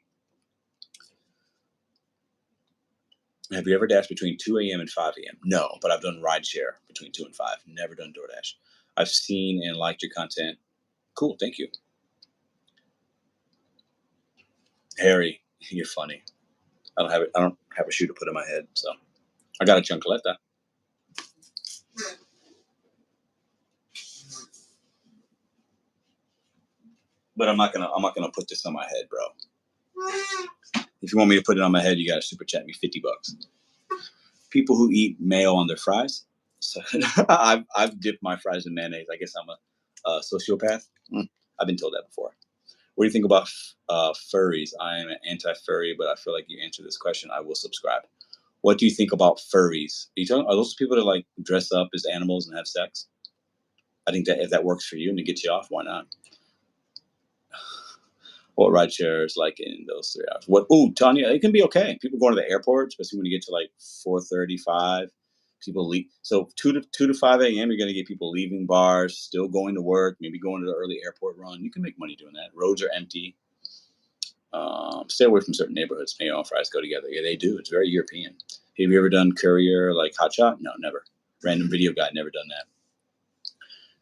Have you ever dashed between 2 a.m. and 5 a.m.? No, but I've done rideshare between 2 and 5. Never done DoorDash. I've seen and liked your content. Cool, thank you. Harry, you're funny. I don't have a shoe to put in my head, so I got a chancleta. But I'm not gonna put this on my head, bro. If you want me to put it on my head, you gotta super chat me $50. People who eat mayo on their fries. So I've dipped my fries in mayonnaise. I guess I'm a sociopath. I've been told that before. What do you think about furries? I am an anti-furry, but I feel like you answered this question. I will subscribe. What do you think about furries? Are those people that like dress up as animals and have sex? I think that if that works for you and it gets you off, why not? What rideshare is like in those 3 hours? Ooh, Tanya, it can be okay. People going to the airport, especially when you get to like 4:35. People leave. So 2 to 5 a.m. You're going to get people leaving bars, still going to work, maybe going to the early airport run. You can make money doing that. Roads are empty. Stay away from certain neighborhoods. Mayo and fries go together. Yeah, they do. It's very European. Have you ever done courier like hot shot? No, never. Random video guy, never done that.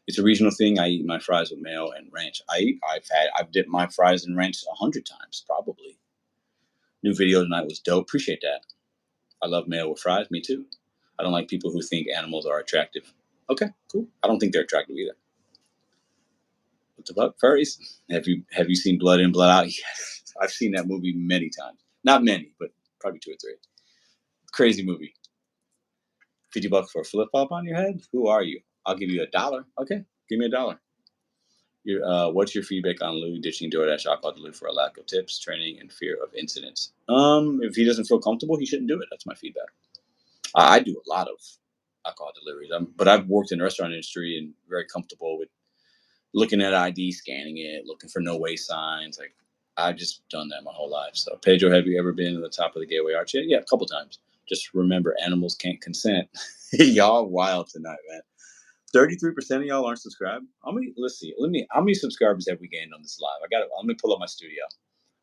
It's a regional thing. I eat my fries with mayo and ranch. I've dipped my fries in ranch 100 times, probably. New video tonight was dope. Appreciate that. I love mayo with fries. Me too. I don't like people who think animals are attractive. Okay, cool. I don't think they're attractive either. What about furries? Have you seen Blood In, Blood Out? Yes. I've seen that movie many times. Not many, but probably 2 or 3. Crazy movie. $50 for a flip flop on your head? Who are you? I'll give you $1. Okay, give me $1. What's your feedback on Lou ditching DoorDash alcohol delivery for a lack of tips, training, and fear of incidents? If he doesn't feel comfortable, he shouldn't do it. That's my feedback. I do a lot of alcohol deliveries, but I've worked in the restaurant industry and very comfortable with looking at ID, scanning it, looking for no way signs. Like I've just done that my whole life. So Pedro, have you ever been to the top of the Gateway Arch yet? Yeah, a couple times. Just remember, animals can't consent. Y'all wild tonight, man. 33% of y'all aren't subscribed. How many? Let's see. How many subscribers have we gained on this live? Let me pull up my studio.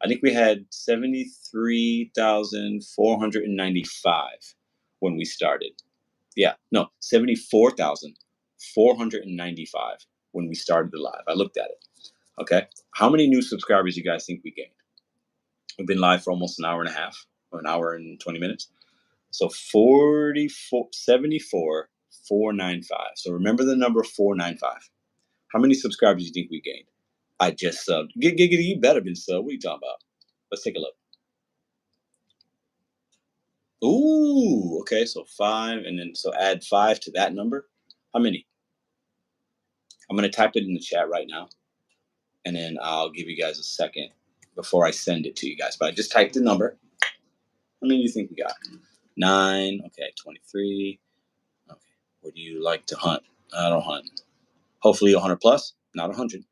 I think we had 73,495 when we started. Yeah, no, 74,495 when we started the live. I looked at it. Okay. How many new subscribers you guys think we gained? We've been live for almost an hour and a half, or an hour and 20 minutes. So 495. So remember the number 495. How many subscribers do you think we gained? I just subbed. Giggity, you better been subbed. What are you talking about? Let's take a look. Ooh, okay. So 5, and then so add 5 to that number. How many? I'm gonna type it in the chat right now, and then I'll give you guys a second before I send it to you guys. But I just typed the number. How many do you think we got? 9. Okay, 23. Okay. Where do you like to hunt? I don't hunt. Hopefully 100 plus, not 100.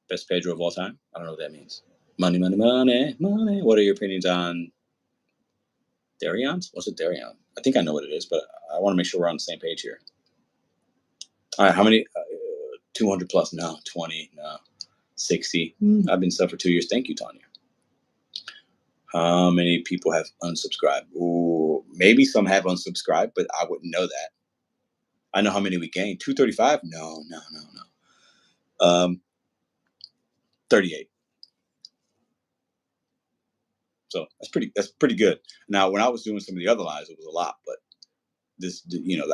Best Pedro of all time. I don't know what that means. Money, money, money, money. What are your opinions on Darions? What's a Darion? I think I know what it is, but I want to make sure we're on the same page here. All right, how many? 200 plus? No. 20? No. 60? I've been sub for 2 years. Thank you, Tanya. How many people have unsubscribed? Ooh, maybe some have unsubscribed, but I wouldn't know that. I know how many we gained. 235? No. 38. So that's pretty good. Now, when I was doing some of the other lives, it was a lot, but the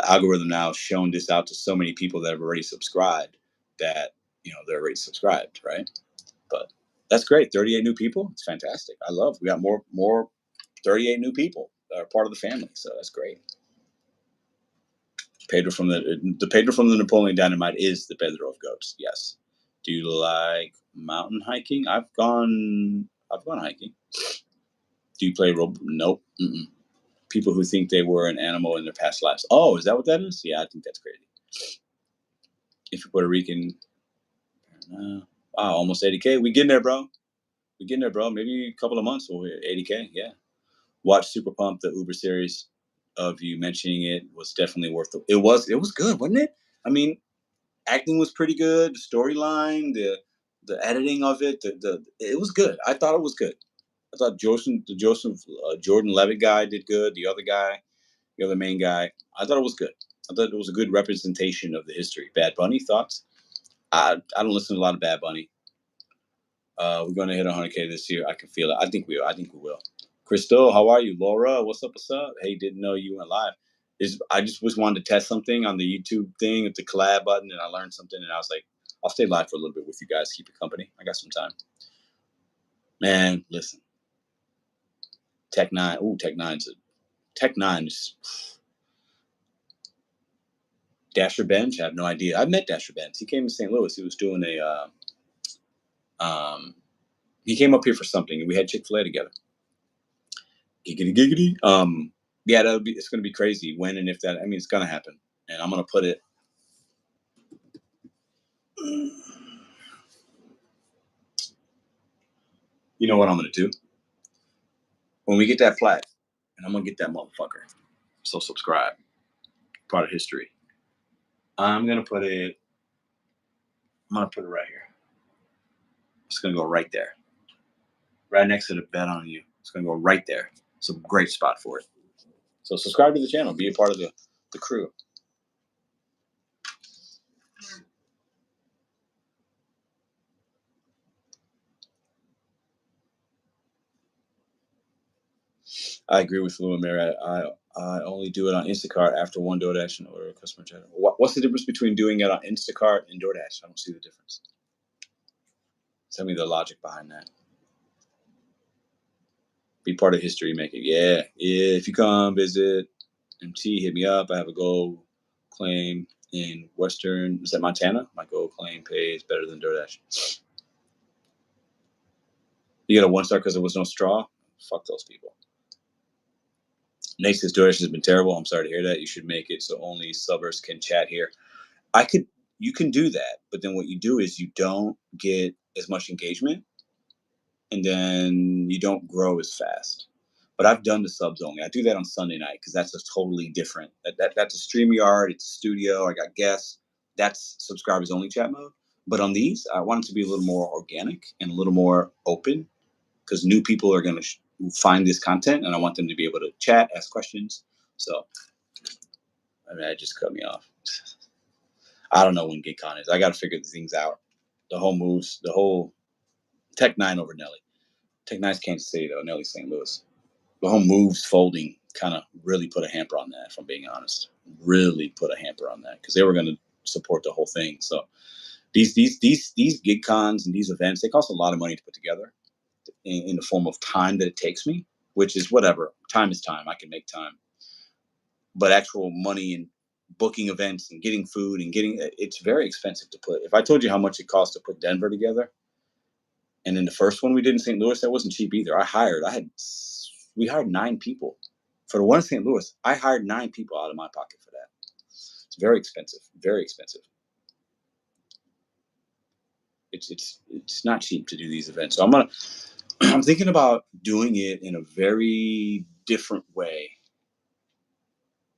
algorithm now has shown this out to so many people that have already subscribed that, they're already subscribed, right? But that's great. 38 new people. It's fantastic. We got more 38 new people that are part of the family. So that's great. Pedro from the Napoleon Dynamite is the Pedro of goats. Yes. Do you like mountain hiking? I've gone hiking. Do you play rope? Nope. Mm-mm. People who think they were an animal in their past lives. Oh, is that what that is? Yeah, I think that's crazy. If you're Puerto Rican, wow, almost 80K. We getting there, bro. Maybe a couple of months, we'll hit 80K. Yeah. Watch Super Pump, the Uber series of you mentioning it was definitely worth it. It was good, wasn't it? I mean, acting was pretty good. The storyline, the editing of it, it was good. I thought it was good. I thought Jordan Levitt guy did good. The other main guy, I thought it was good. I thought it was a good representation of the history. Bad Bunny, thoughts? I don't listen to a lot of Bad Bunny. We're going to hit 100K this year. I can feel it. I think we will. Crystal, how are you? Laura, what's up? Hey, didn't know you went live. I just was wanted to test something on the YouTube thing at the collab button, and I learned something, and I was like, I'll stay live for a little bit with you guys, keep it company. I got some time. Man, listen. Tech 9. Ooh, Tech 9 is Dasher Bench. I have no idea. I met Dasher Bench. He came to St. Louis. He was doing he came up here for something, and we had Chick-fil-A together. Giggity giggity. Yeah, it's gonna be crazy when and if that. I mean, it's gonna happen, and I'm gonna put it. You know what I'm gonna do when we get that plaque, and I'm gonna get that motherfucker. So subscribe. Part of history. I'm gonna put it. I'm gonna put it right here. It's gonna go right there, right next to the bet on you. It's gonna go right there. It's a great spot for it. So subscribe to the channel. Be a part of the crew. I agree with Lou and Mary. I only do it on Instacart after one DoorDash and order a customer chat. What's the difference between doing it on Instacart and DoorDash? I don't see the difference. Tell me the logic behind that. Be part of history making. Yeah. If you come visit MT, hit me up. I have a gold claim in Western. Is that Montana? My gold claim pays better than DoorDash. You got a 1 star because there was no straw? Fuck those people. Nate says DoorDash has been terrible. I'm sorry to hear that. You should make it so only subbers can chat here. You can do that, but then what you do is you don't get as much engagement, and then you don't grow as fast. But I've done the subs only. I do that on Sunday night because that's a totally different. That's a StreamYard. It's a studio. I got guests. That's subscribers only chat mode. But on these, I want it to be a little more organic and a little more open because new people are going to find this content, and I want them to be able to chat, ask questions. So, I mean, that just cut me off. I don't know when GigCon is. I got to figure the things out. The whole moves, the whole Tech Nine over Nelly. Tech Nine's Kansas City though. Nelly's St. Louis. The whole moves folding kind of really put a hamper on that. If I'm being honest, really put a hamper on that because they were going to support the whole thing. So these gig cons and these events, they cost a lot of money to put together in the form of time that it takes me, which is whatever. Time is time. I can make time, but actual money and booking events and getting food and getting it's very expensive to put. If I told you how much it cost to put Denver together, and then the first one we did in St. Louis, that wasn't cheap either. We hired 9 people for the one in St. Louis. I hired 9 people out of my pocket for that. It's very expensive, very expensive. It's not cheap to do these events. So I'm thinking about doing it in a very different way.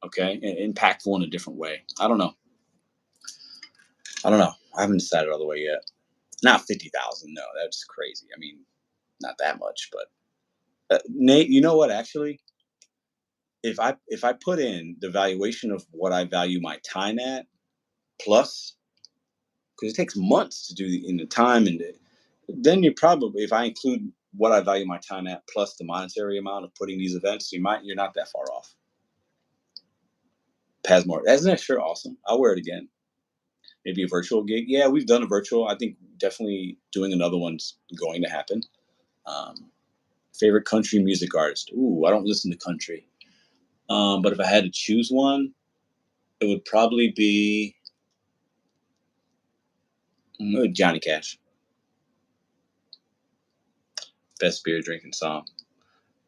Okay, impactful in a different way. I don't know. I haven't decided all the way yet. Not 50,000. No, that's crazy. I mean, not that much, but Nate, you know what? Actually, if I put in the valuation of what I value my time at, plus, because it takes months to do in the time, and then you probably, if I include what I value my time at plus the monetary amount of putting these events, you're not that far off. Pasmore, isn't that sure awesome? I'll wear it again. Maybe a virtual gig. Yeah, we've done a virtual. I think definitely doing another one's going to happen. Um, Favorite country music artist? Ooh, I don't listen to country. But if I had to choose one, it would probably be Johnny Cash. Best beer drinking song.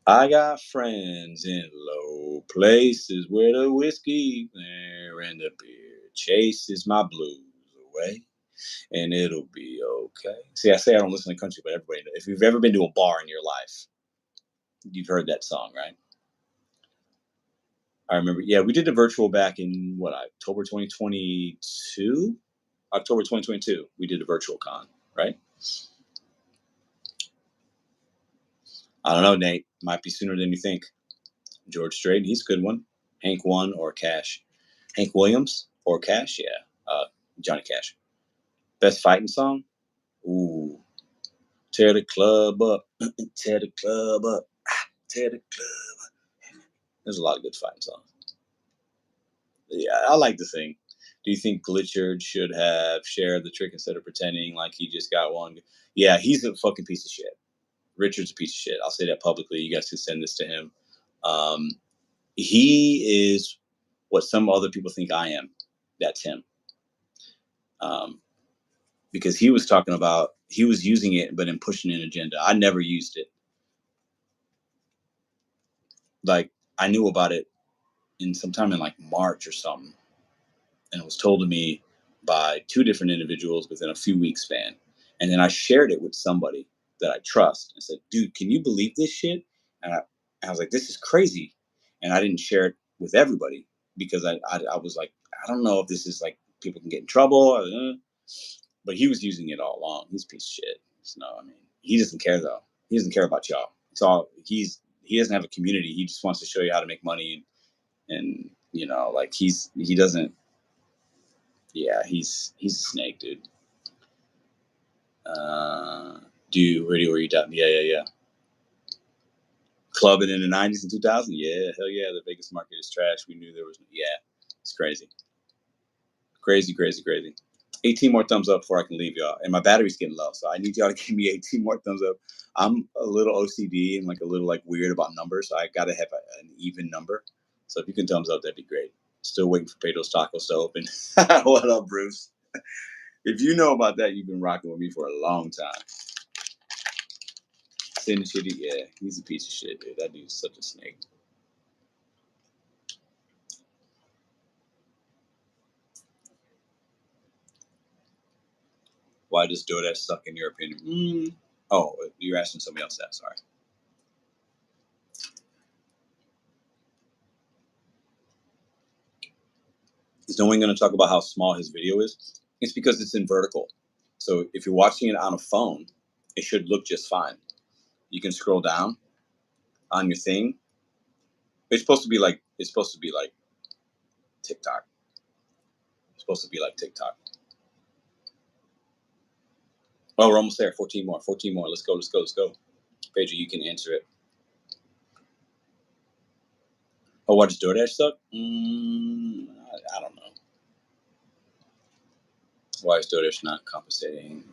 I got friends in low places where the whiskey there and the beer chases my blues away, and it'll be okay. See, I say I don't listen to country, but everybody knows. If you've ever been to a bar in your life, you've heard that song, right? I remember. Yeah, we did the virtual back in October 2022. October 2022, we did a virtual con, right? I don't know, Nate. Might be sooner than you think. George Strait, he's a good one. Hank One or Cash. Hank Williams or Cash, yeah. Johnny Cash. Best fighting song? Ooh. Tear the club up. Tear the club up. Tear the club up. There's a lot of good fighting songs. Yeah, I like to sing. Do you think Glitchard should have shared the trick instead of pretending like he just got one? Yeah, he's a fucking piece of shit. Richard's a piece of shit. I'll say that publicly. You guys can send this to him. Um, he is what some other people think I am. That's him. Um, because he was talking about he was using it, but in pushing an agenda. I never used it. Like I knew about it in sometime in like March or something, and it was told to me by 2 different individuals within a few weeks span. And then I shared it with somebody that I trust. I said, "Dude, can you believe this shit?" And I was like, "This is crazy," and I didn't share it with everybody because I was like, I don't know if this is like people can get in trouble. But he was using it all along. He's a piece of shit. So, no, I mean, he doesn't care though. He doesn't care about y'all. It's all he doesn't have a community. He just wants to show you how to make money and like he doesn't. Yeah, he's a snake, dude. Do radio where you done? Yeah. Clubbing in the 90s and 2000. Yeah, hell yeah. The Vegas market is trash. We knew there was. Yeah, it's crazy, crazy. 18 more thumbs up before I can leave y'all. And my battery's getting low, so I need y'all to give me 18 more thumbs up. I'm a little OCD and like a little like weird about numbers, so I gotta have an even number. So if you can thumbs up, that'd be great. Still waiting for Pato's Tacos to open. What up, Bruce? If you know about that, you've been rocking with me for a long time. Sin Shitty, yeah, he's a piece of shit, dude. That dude's such a snake. Why does DoorDash suck in your opinion? Oh, you're asking somebody else that. Sorry. Is no one going to talk about how small his video is? It's because it's in vertical. So if you're watching it on a phone, it should look just fine. You can scroll down on your thing. It's supposed to be like TikTok. It's supposed to be like TikTok. Oh, we're almost there. 14 more. 14 more. Let's go. Let's go. Let's go. Pedro, you can answer it. Oh, why does DoorDash suck? I don't know. Why is DoorDash not compensating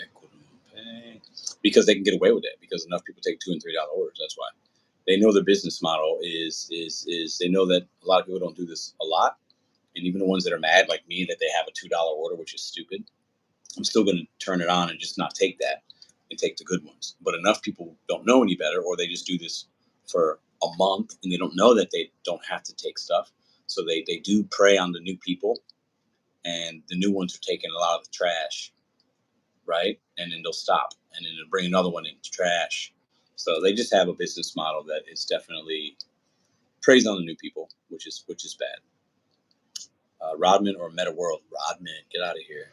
equitable pay? Because they can get away with it. Because enough people take $2 and $3 orders. That's why. They know the business model is they know that a lot of people don't do this a lot, and even the ones that are mad like me that they have a $2 order, which is stupid. I'm still going to turn it on and just not take that and take the good ones. But enough people don't know any better, or they just do this for a month and they don't know that they don't have to take stuff. So they do prey on the new people, and the new ones are taking a lot of the trash, right? And then they'll stop and then they'll bring another one into trash. So they just have a business model that is definitely preys on the new people, which is bad. Rodman or Meta World? Rodman, get out of here.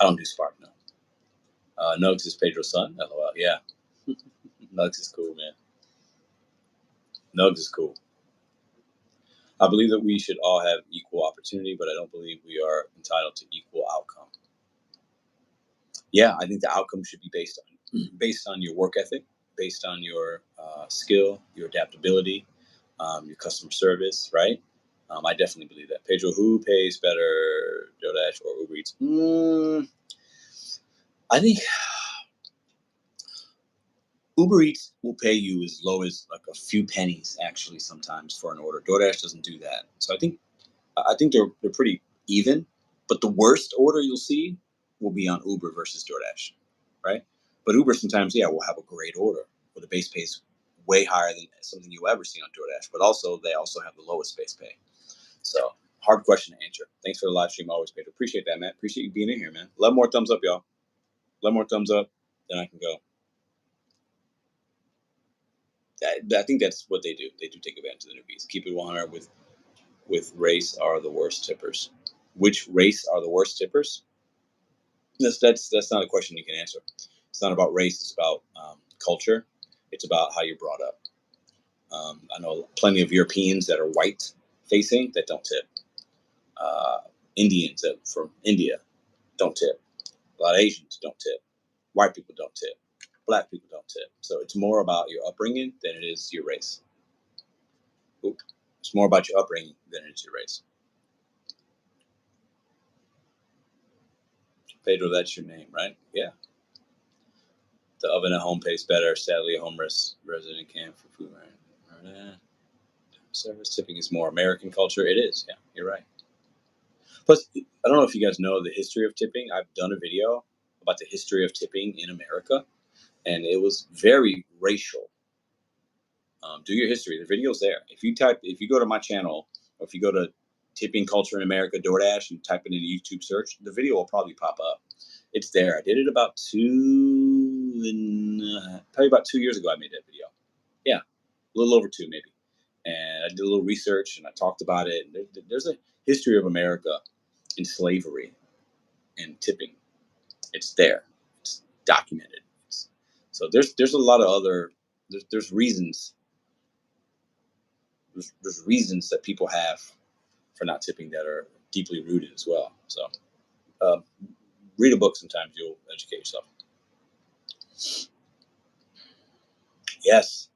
I don't do Spark, no. Nugs is Pedro's son. LOL. Yeah. Nugs is cool, man. Nugs is cool. I believe that we should all have equal opportunity, but I don't believe we are entitled to equal outcome. Yeah, I think the outcome should be based on your work ethic, based on your skill, your adaptability, your customer service, right? I definitely believe that. Pedro, who pays better, DoorDash or Uber Eats? I think Uber Eats will pay you as low as like a few pennies actually sometimes for an order. DoorDash doesn't do that. So I think they're pretty even, but the worst order you'll see will be on Uber versus DoorDash, right? But Uber sometimes, yeah, will have a great order where the base pay is way higher than something you ever see on DoorDash. But also they also have the lowest base pay. So hard question to answer. Thanks for the live stream always, Pedro. Appreciate that, man. Appreciate you being in here, man. 11 more thumbs up, y'all. 11 more thumbs up, then I can go. I think that's what they do. They do take advantage of the newbies. Keep it 100 with race are the worst tippers. Which race are the worst tippers? That's not a question you can answer. It's not about race. It's about culture. It's about how you're brought up. I know plenty of Europeans that are white facing that don't tip. Indians that from India don't tip. A lot of Asians don't tip. White people don't tip. Black people don't tip. So it's more about your upbringing than it is your race. It's more about your upbringing than it is your race. Pedro, that's your name, right? Yeah. The oven at home pays better. Sadly, a home resident can't for food. Right? Service tipping is more American culture. It is. Yeah, you're right. Plus, I don't know if you guys know the history of tipping. I've done a video about the history of tipping in America, and it was very racial. Do your history. The video's there. If you go to my channel, or if you go to tipping culture in America, DoorDash, and type it in a YouTube search, the video will probably pop up. It's there. I did it probably about 2 years ago. I made that video. Yeah, a little over two maybe. And I did a little research and I talked about it. And there's a history of America in slavery and tipping. It's there. It's documented. So there's a lot of other there's reasons there's reasons that people have for not tipping that are deeply rooted as well. So uh, read a book. Sometimes you'll educate yourself. Yes,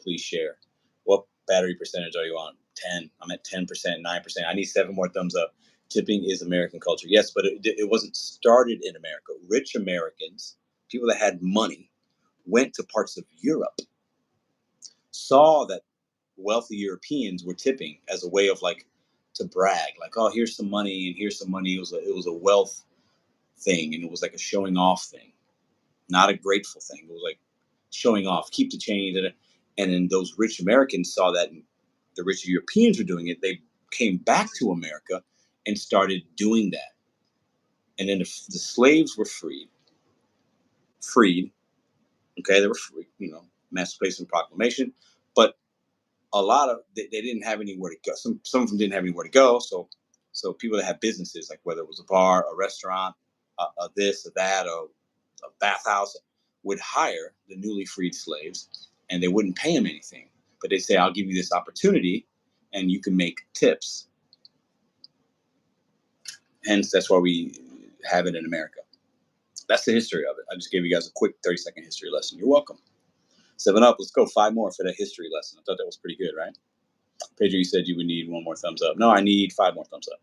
please share. What battery percentage are you on? 10. I'm at 10%, 9%. I need 7 more thumbs up. Tipping is American culture. Yes, but it wasn't started in America. Rich Americans, people that had money, went to parts of Europe, saw that wealthy Europeans were tipping as a way of like to brag, like, oh, here's some money and here's some money. It was a wealth thing, and it was like a showing off thing, not a grateful thing. It was like showing off, keep the change. And then those rich Americans saw that the rich Europeans were doing it. They came back to America and started doing that. And then the slaves were freed. Okay, they were free, Emancipation Proclamation. But a lot of they didn't have anywhere to go. Some of them didn't have anywhere to go. So people that have businesses, like whether it was a bar, a restaurant, a this, or that, or a bathhouse, would hire the newly freed slaves, and they wouldn't pay them anything, but they say, "I'll give you this opportunity, and you can make tips." Hence, that's why we have it in America. That's the history of it. I just gave you guys a quick 30-second history lesson. You're welcome. 7 up. Let's go 5 more for that history lesson. I thought that was pretty good, right? Pedro, you said you would need 1 more thumbs up. No, I need 5 more thumbs up.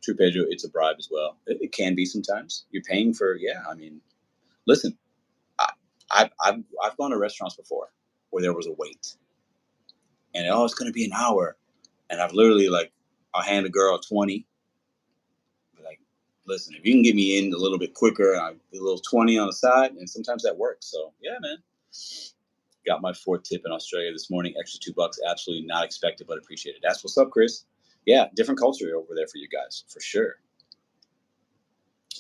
True, Pedro, it's a bribe as well. It can be sometimes. You're paying for, yeah. I mean, listen, I've gone to restaurants before where there was a wait, and oh, it's going to be an hour, and I've literally like, I'll hand a girl 20, like, listen, if you can get me in a little bit quicker, I do a little 20 on the side, and sometimes that works. So yeah, man. Got my 4th tip in Australia this morning. Extra $2. Absolutely not expected, but appreciated. That's what's up, Chris. Yeah, different culture over there for you guys, for sure.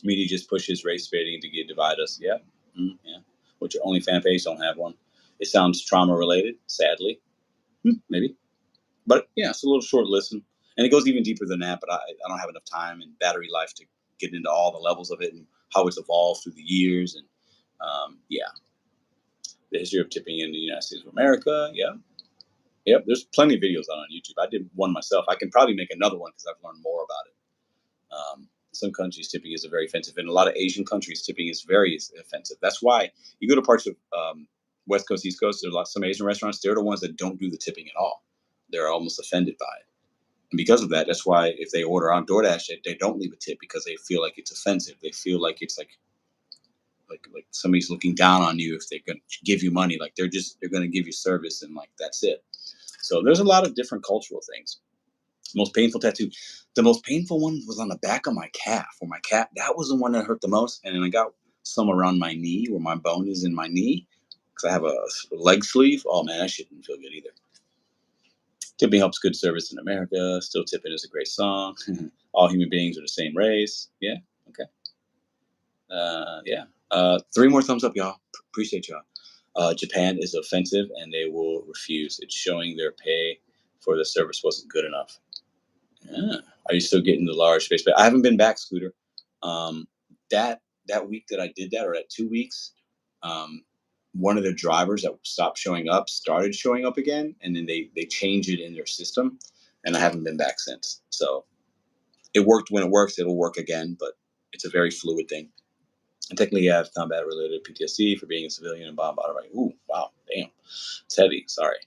Media just pushes race baiting to divide us. Yeah, yeah. Which your only fan page don't have one. It sounds trauma related, sadly. Maybe, but yeah, it's a little short listen, and it goes even deeper than that. But I don't have enough time and battery life to get into all the levels of it and how it's evolved through the years. And yeah, the history of tipping in the United States of America. Yeah. Yep, there's plenty of videos on YouTube. I did one myself. I can probably make another one because I've learned more about it. Some countries tipping is very offensive. In a lot of Asian countries, tipping is very offensive. That's why you go to parts of West Coast, East Coast. There's some Asian restaurants. They're the ones that don't do the tipping at all. They're almost offended by it, and because of that, that's why if they order on DoorDash, they don't leave a tip because they feel like it's offensive. They feel like it's like somebody's looking down on you if they're going to give you money. Like they're going to give you service and like that's it. So there's a lot of different cultural things. Most painful tattoo. The most painful one was on the back of my calf, where my calf, that was the one that hurt the most. And then I got some around my knee, where my bone is in my knee, because I have a leg sleeve. Oh man, that shit didn't feel good either. Tipping helps good service in America. Still tipping is a great song. All human beings are the same race. Yeah. Okay. Yeah. 3 more thumbs up, y'all. Appreciate y'all. Japan is offensive and they will refuse. It's showing their pay for the service wasn't good enough. Yeah. Are you still getting the large space? But I haven't been back, Scooter. Um, that week that I did that, or that 2 weeks, um, one of the drivers that stopped showing up started showing up again, and then they changed it in their system, and I haven't been back since. So it worked when it works. It'll work again, but it's a very fluid thing. And technically, I have combat related PTSD for being a civilian and blah blah blah. Ooh, wow, damn, it's heavy. Sorry.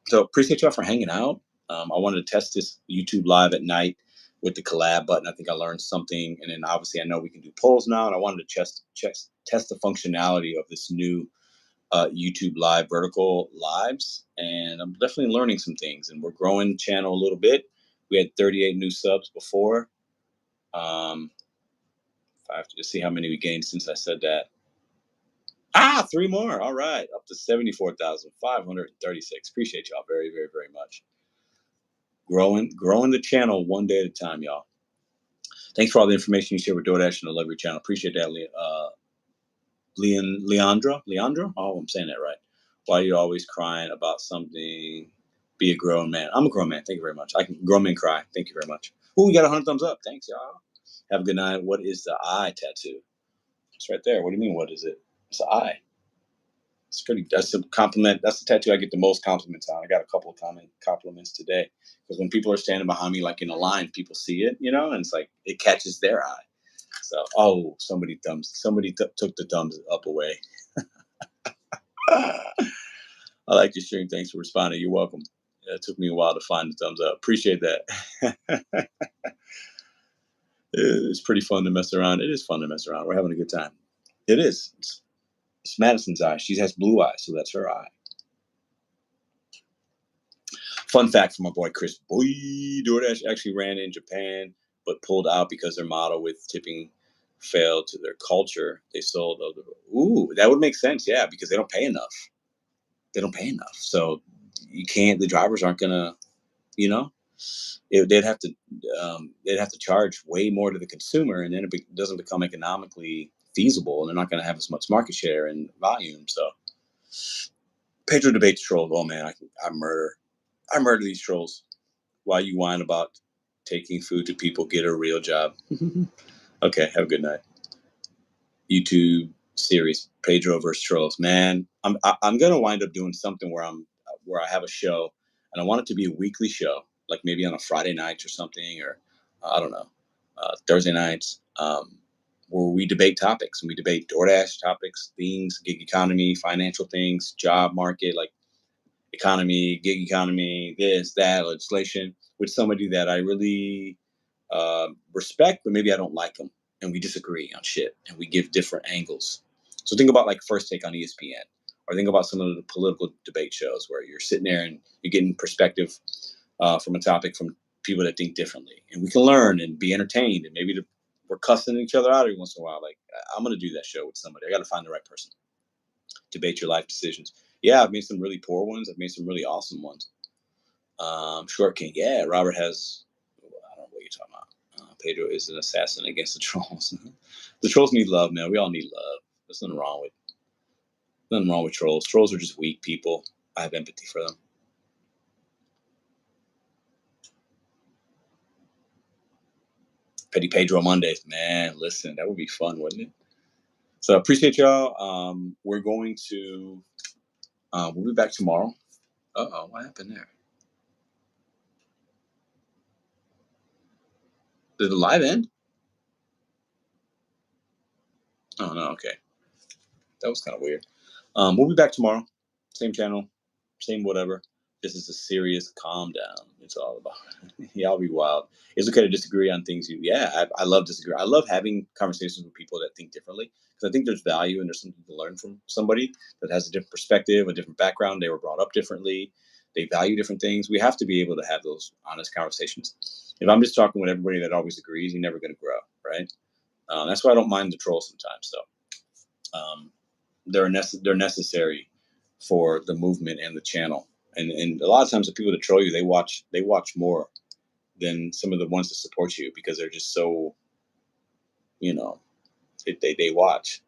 So appreciate y'all for hanging out. I wanted to test this YouTube live at night with the collab button. I think I learned something, and then obviously I know we can do polls now. And I wanted to test the functionality of this new YouTube live vertical lives, and I'm definitely learning some things. And we're growing the channel a little bit. We had 38 new subs before. I have to just see how many we gained since I said that. 3 more. All right, up to 74,536. Appreciate y'all very, very, very much. Growing the channel one day at a time, y'all. Thanks for all the information you share with DoorDash and the Delivery Channel. Appreciate that, Leandra. Oh, I'm saying that right. Why are you always crying about something? Be a grown man. I'm a grown man. Thank you very much. I can grown men cry. Thank you very much. Oh, we got 100 thumbs up. Thanks, y'all. Have a good night. What is the eye tattoo? It's right there. What do you mean? What is it? It's the eye. It's pretty. That's a compliment. That's the tattoo I get the most compliments on. I got a couple of compliments today because when people are standing behind me, like in a line, people see it, and it's like it catches their eye. So, oh, somebody took the thumbs up away. I like your stream. Thanks for responding. You're welcome. It took me a while to find the thumbs up. Appreciate that. It's pretty fun to mess around. It is fun to mess around. We're having a good time. It is. It's Madison's eye. She has blue eyes, so that's her eye. Fun fact from my boy Chris. Boy, DoorDash actually ran in Japan, but pulled out because their model with tipping failed to their culture. They sold other. Ooh, that would make sense. Yeah, because they don't pay enough. They don't pay enough, so you can't. The drivers aren't gonna. You know, they'd have to charge way more to the consumer, and then it doesn't become economically feasible, and they're not going to have as much market share and volume. So Pedro debates trolls. Oh man, I murder these trolls. While you whine about taking food to people, get a real job. Okay, have a good night. YouTube series Pedro versus trolls. Man, I'm gonna wind up doing something where I have a show, and I want it to be a weekly show, like maybe on a Friday night or something, or I don't know, Thursday nights, where we debate topics and we debate DoorDash topics, things, gig economy, financial things, job market, like economy, gig economy, this, that, legislation, with somebody that I really respect, but maybe I don't like them, and we disagree on shit, and we give different angles. So think about like First Take on ESPN, or think about some of the political debate shows where you're sitting there and you're getting perspective from a topic from people that think differently, and we can learn and be entertained, and maybe we're cussing each other out every once in a while. Like I'm gonna do that show with somebody. I got to find the right person. Debate your life decisions. Yeah, I've made some really poor ones. I've made some really awesome ones. Short King. Yeah, Robert has. I don't know what you're talking about. Pedro is an assassin against the trolls. The trolls need love, man. We all need love. There's nothing wrong with trolls. Trolls are just weak people. I have empathy for them. Petty Pedro Mondays, man. Listen, that would be fun, wouldn't it? So I appreciate y'all. We're going to. We'll be back tomorrow. Oh, what happened there? Did the live end? Oh no. Okay, that was kind of weird. We'll be back tomorrow. Same channel, same whatever. This is a serious calm down. It's all about. Y'all be wild. It's okay to disagree on things. I love disagree. I love having conversations with people that think differently because I think there's value and there's something to learn from somebody that has a different perspective, a different background. They were brought up differently. They value different things. We have to be able to have those honest conversations. If I'm just talking with everybody that always agrees, you're never going to grow, right? That's why I don't mind the trolls sometimes. So they're necessary for the movement and the channel. And a lot of times the people that troll you, they watch more than some of the ones that support you because they're just so you know they watch.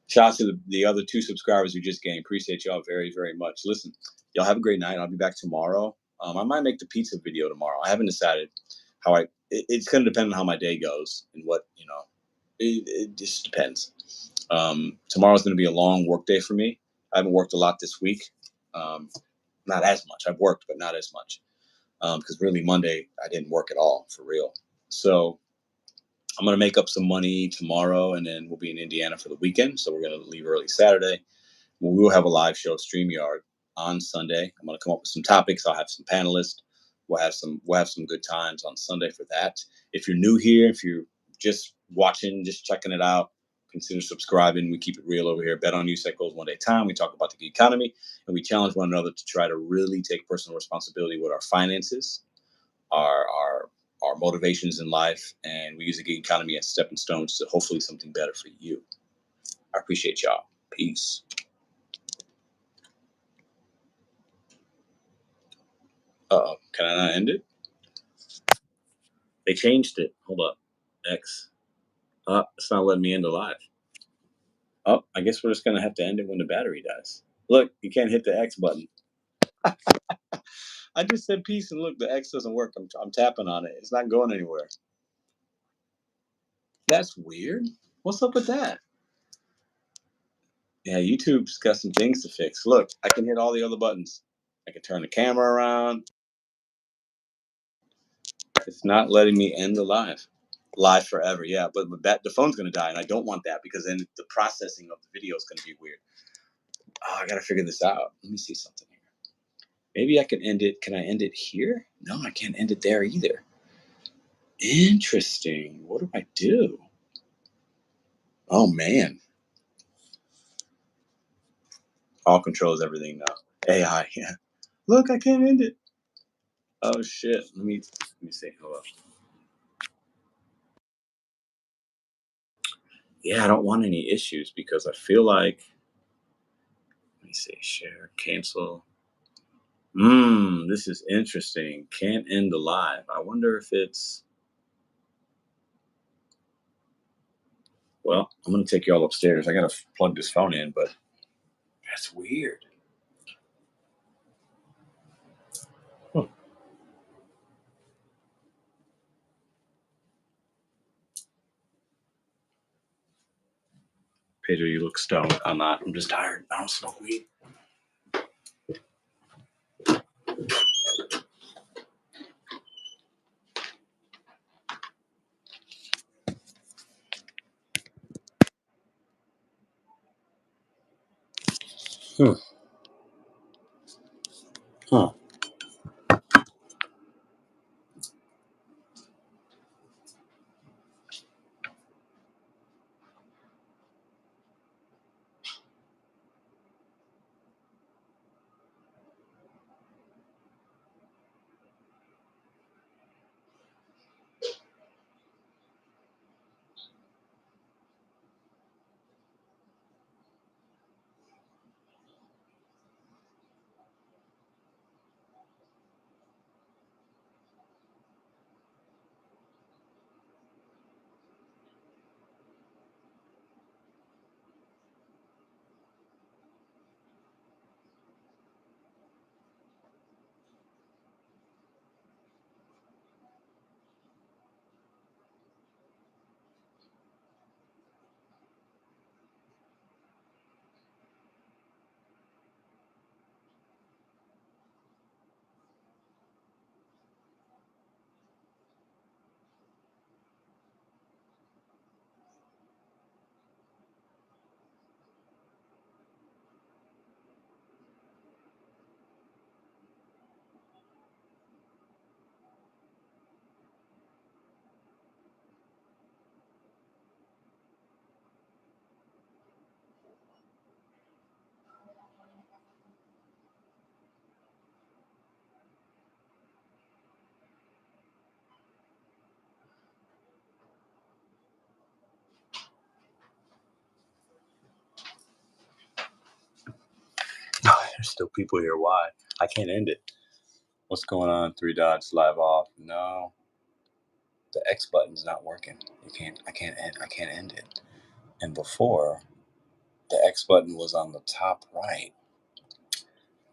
Shout out to the other 2 subscribers who just gained. Appreciate y'all very very much. Listen, y'all have a great night. I'll be back tomorrow. I might make the pizza video tomorrow. I haven't decided how it's going to depend on how my day goes and what it just depends. Tomorrow's going to be a long work day for me. I haven't worked a lot this week. Um, not as much. I've worked, but not as much. Because really Monday I didn't work at all for real. So I'm gonna make up some money tomorrow, and then we'll be in Indiana for the weekend. So we're gonna leave early Saturday. We will have a live show, StreamYard, on Sunday. I'm gonna come up with some topics. I'll have some panelists. We'll have some good times on Sunday for that. If you're new here, if you're just watching, just checking it out, consider subscribing. We keep it real over here. Bet on you, set goals one day at a time. We talk about the economy, and we challenge one another to try to really take personal responsibility with our finances, our motivations in life, and we use the gig economy as stepping stones to hopefully something better for you. I appreciate y'all. Peace. Uh-oh. Can I not end it? They changed it. Hold up. X. It's not letting me end the live. Oh, I guess we're just going to have to end it when the battery dies. Look, you can't hit the X button. I just said peace, and look, the X doesn't work. I'm tapping on it. It's not going anywhere. That's weird. What's up with that? Yeah, YouTube's got some things to fix. Look, I can hit all the other buttons. I can turn the camera around. It's not letting me end the live forever. Yeah, but the phone's gonna die, and I don't want that because then the processing of the video is gonna be weird. Oh, I gotta figure this out. Let me see something here. Maybe I can end it. Can I end it here? No, I can't end it there either. Interesting. What do I do? Oh man, all controls everything now. AI. Yeah. Look, I can't end it. Oh shit. Let me see. Hold on. Yeah, I don't want any issues because I feel like. Let me see. Share. Cancel. This is interesting. Can't end the live. I wonder if it's. Well, I'm going to take you all upstairs. I got to plug this phone in, but that's weird. Pedro, you look stoned. I'm not. I'm just tired. I don't smoke weed. Hmm. Huh. There's still people here. Why? I can't end it. What's going on? 3 dots, live off. No, the X button's not working. You can't. I can't end it. And before, the X button was on the top right.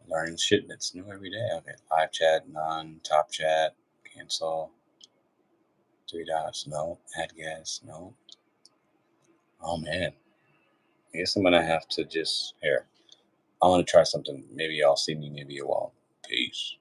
Learning shit that's new every day. Okay, live chat, none. Top chat, cancel. 3 dots, no. Add guest, no. Oh man, I guess I'm gonna have to just here. I want to try something. Maybe y'all see me. Maybe you won't. Peace.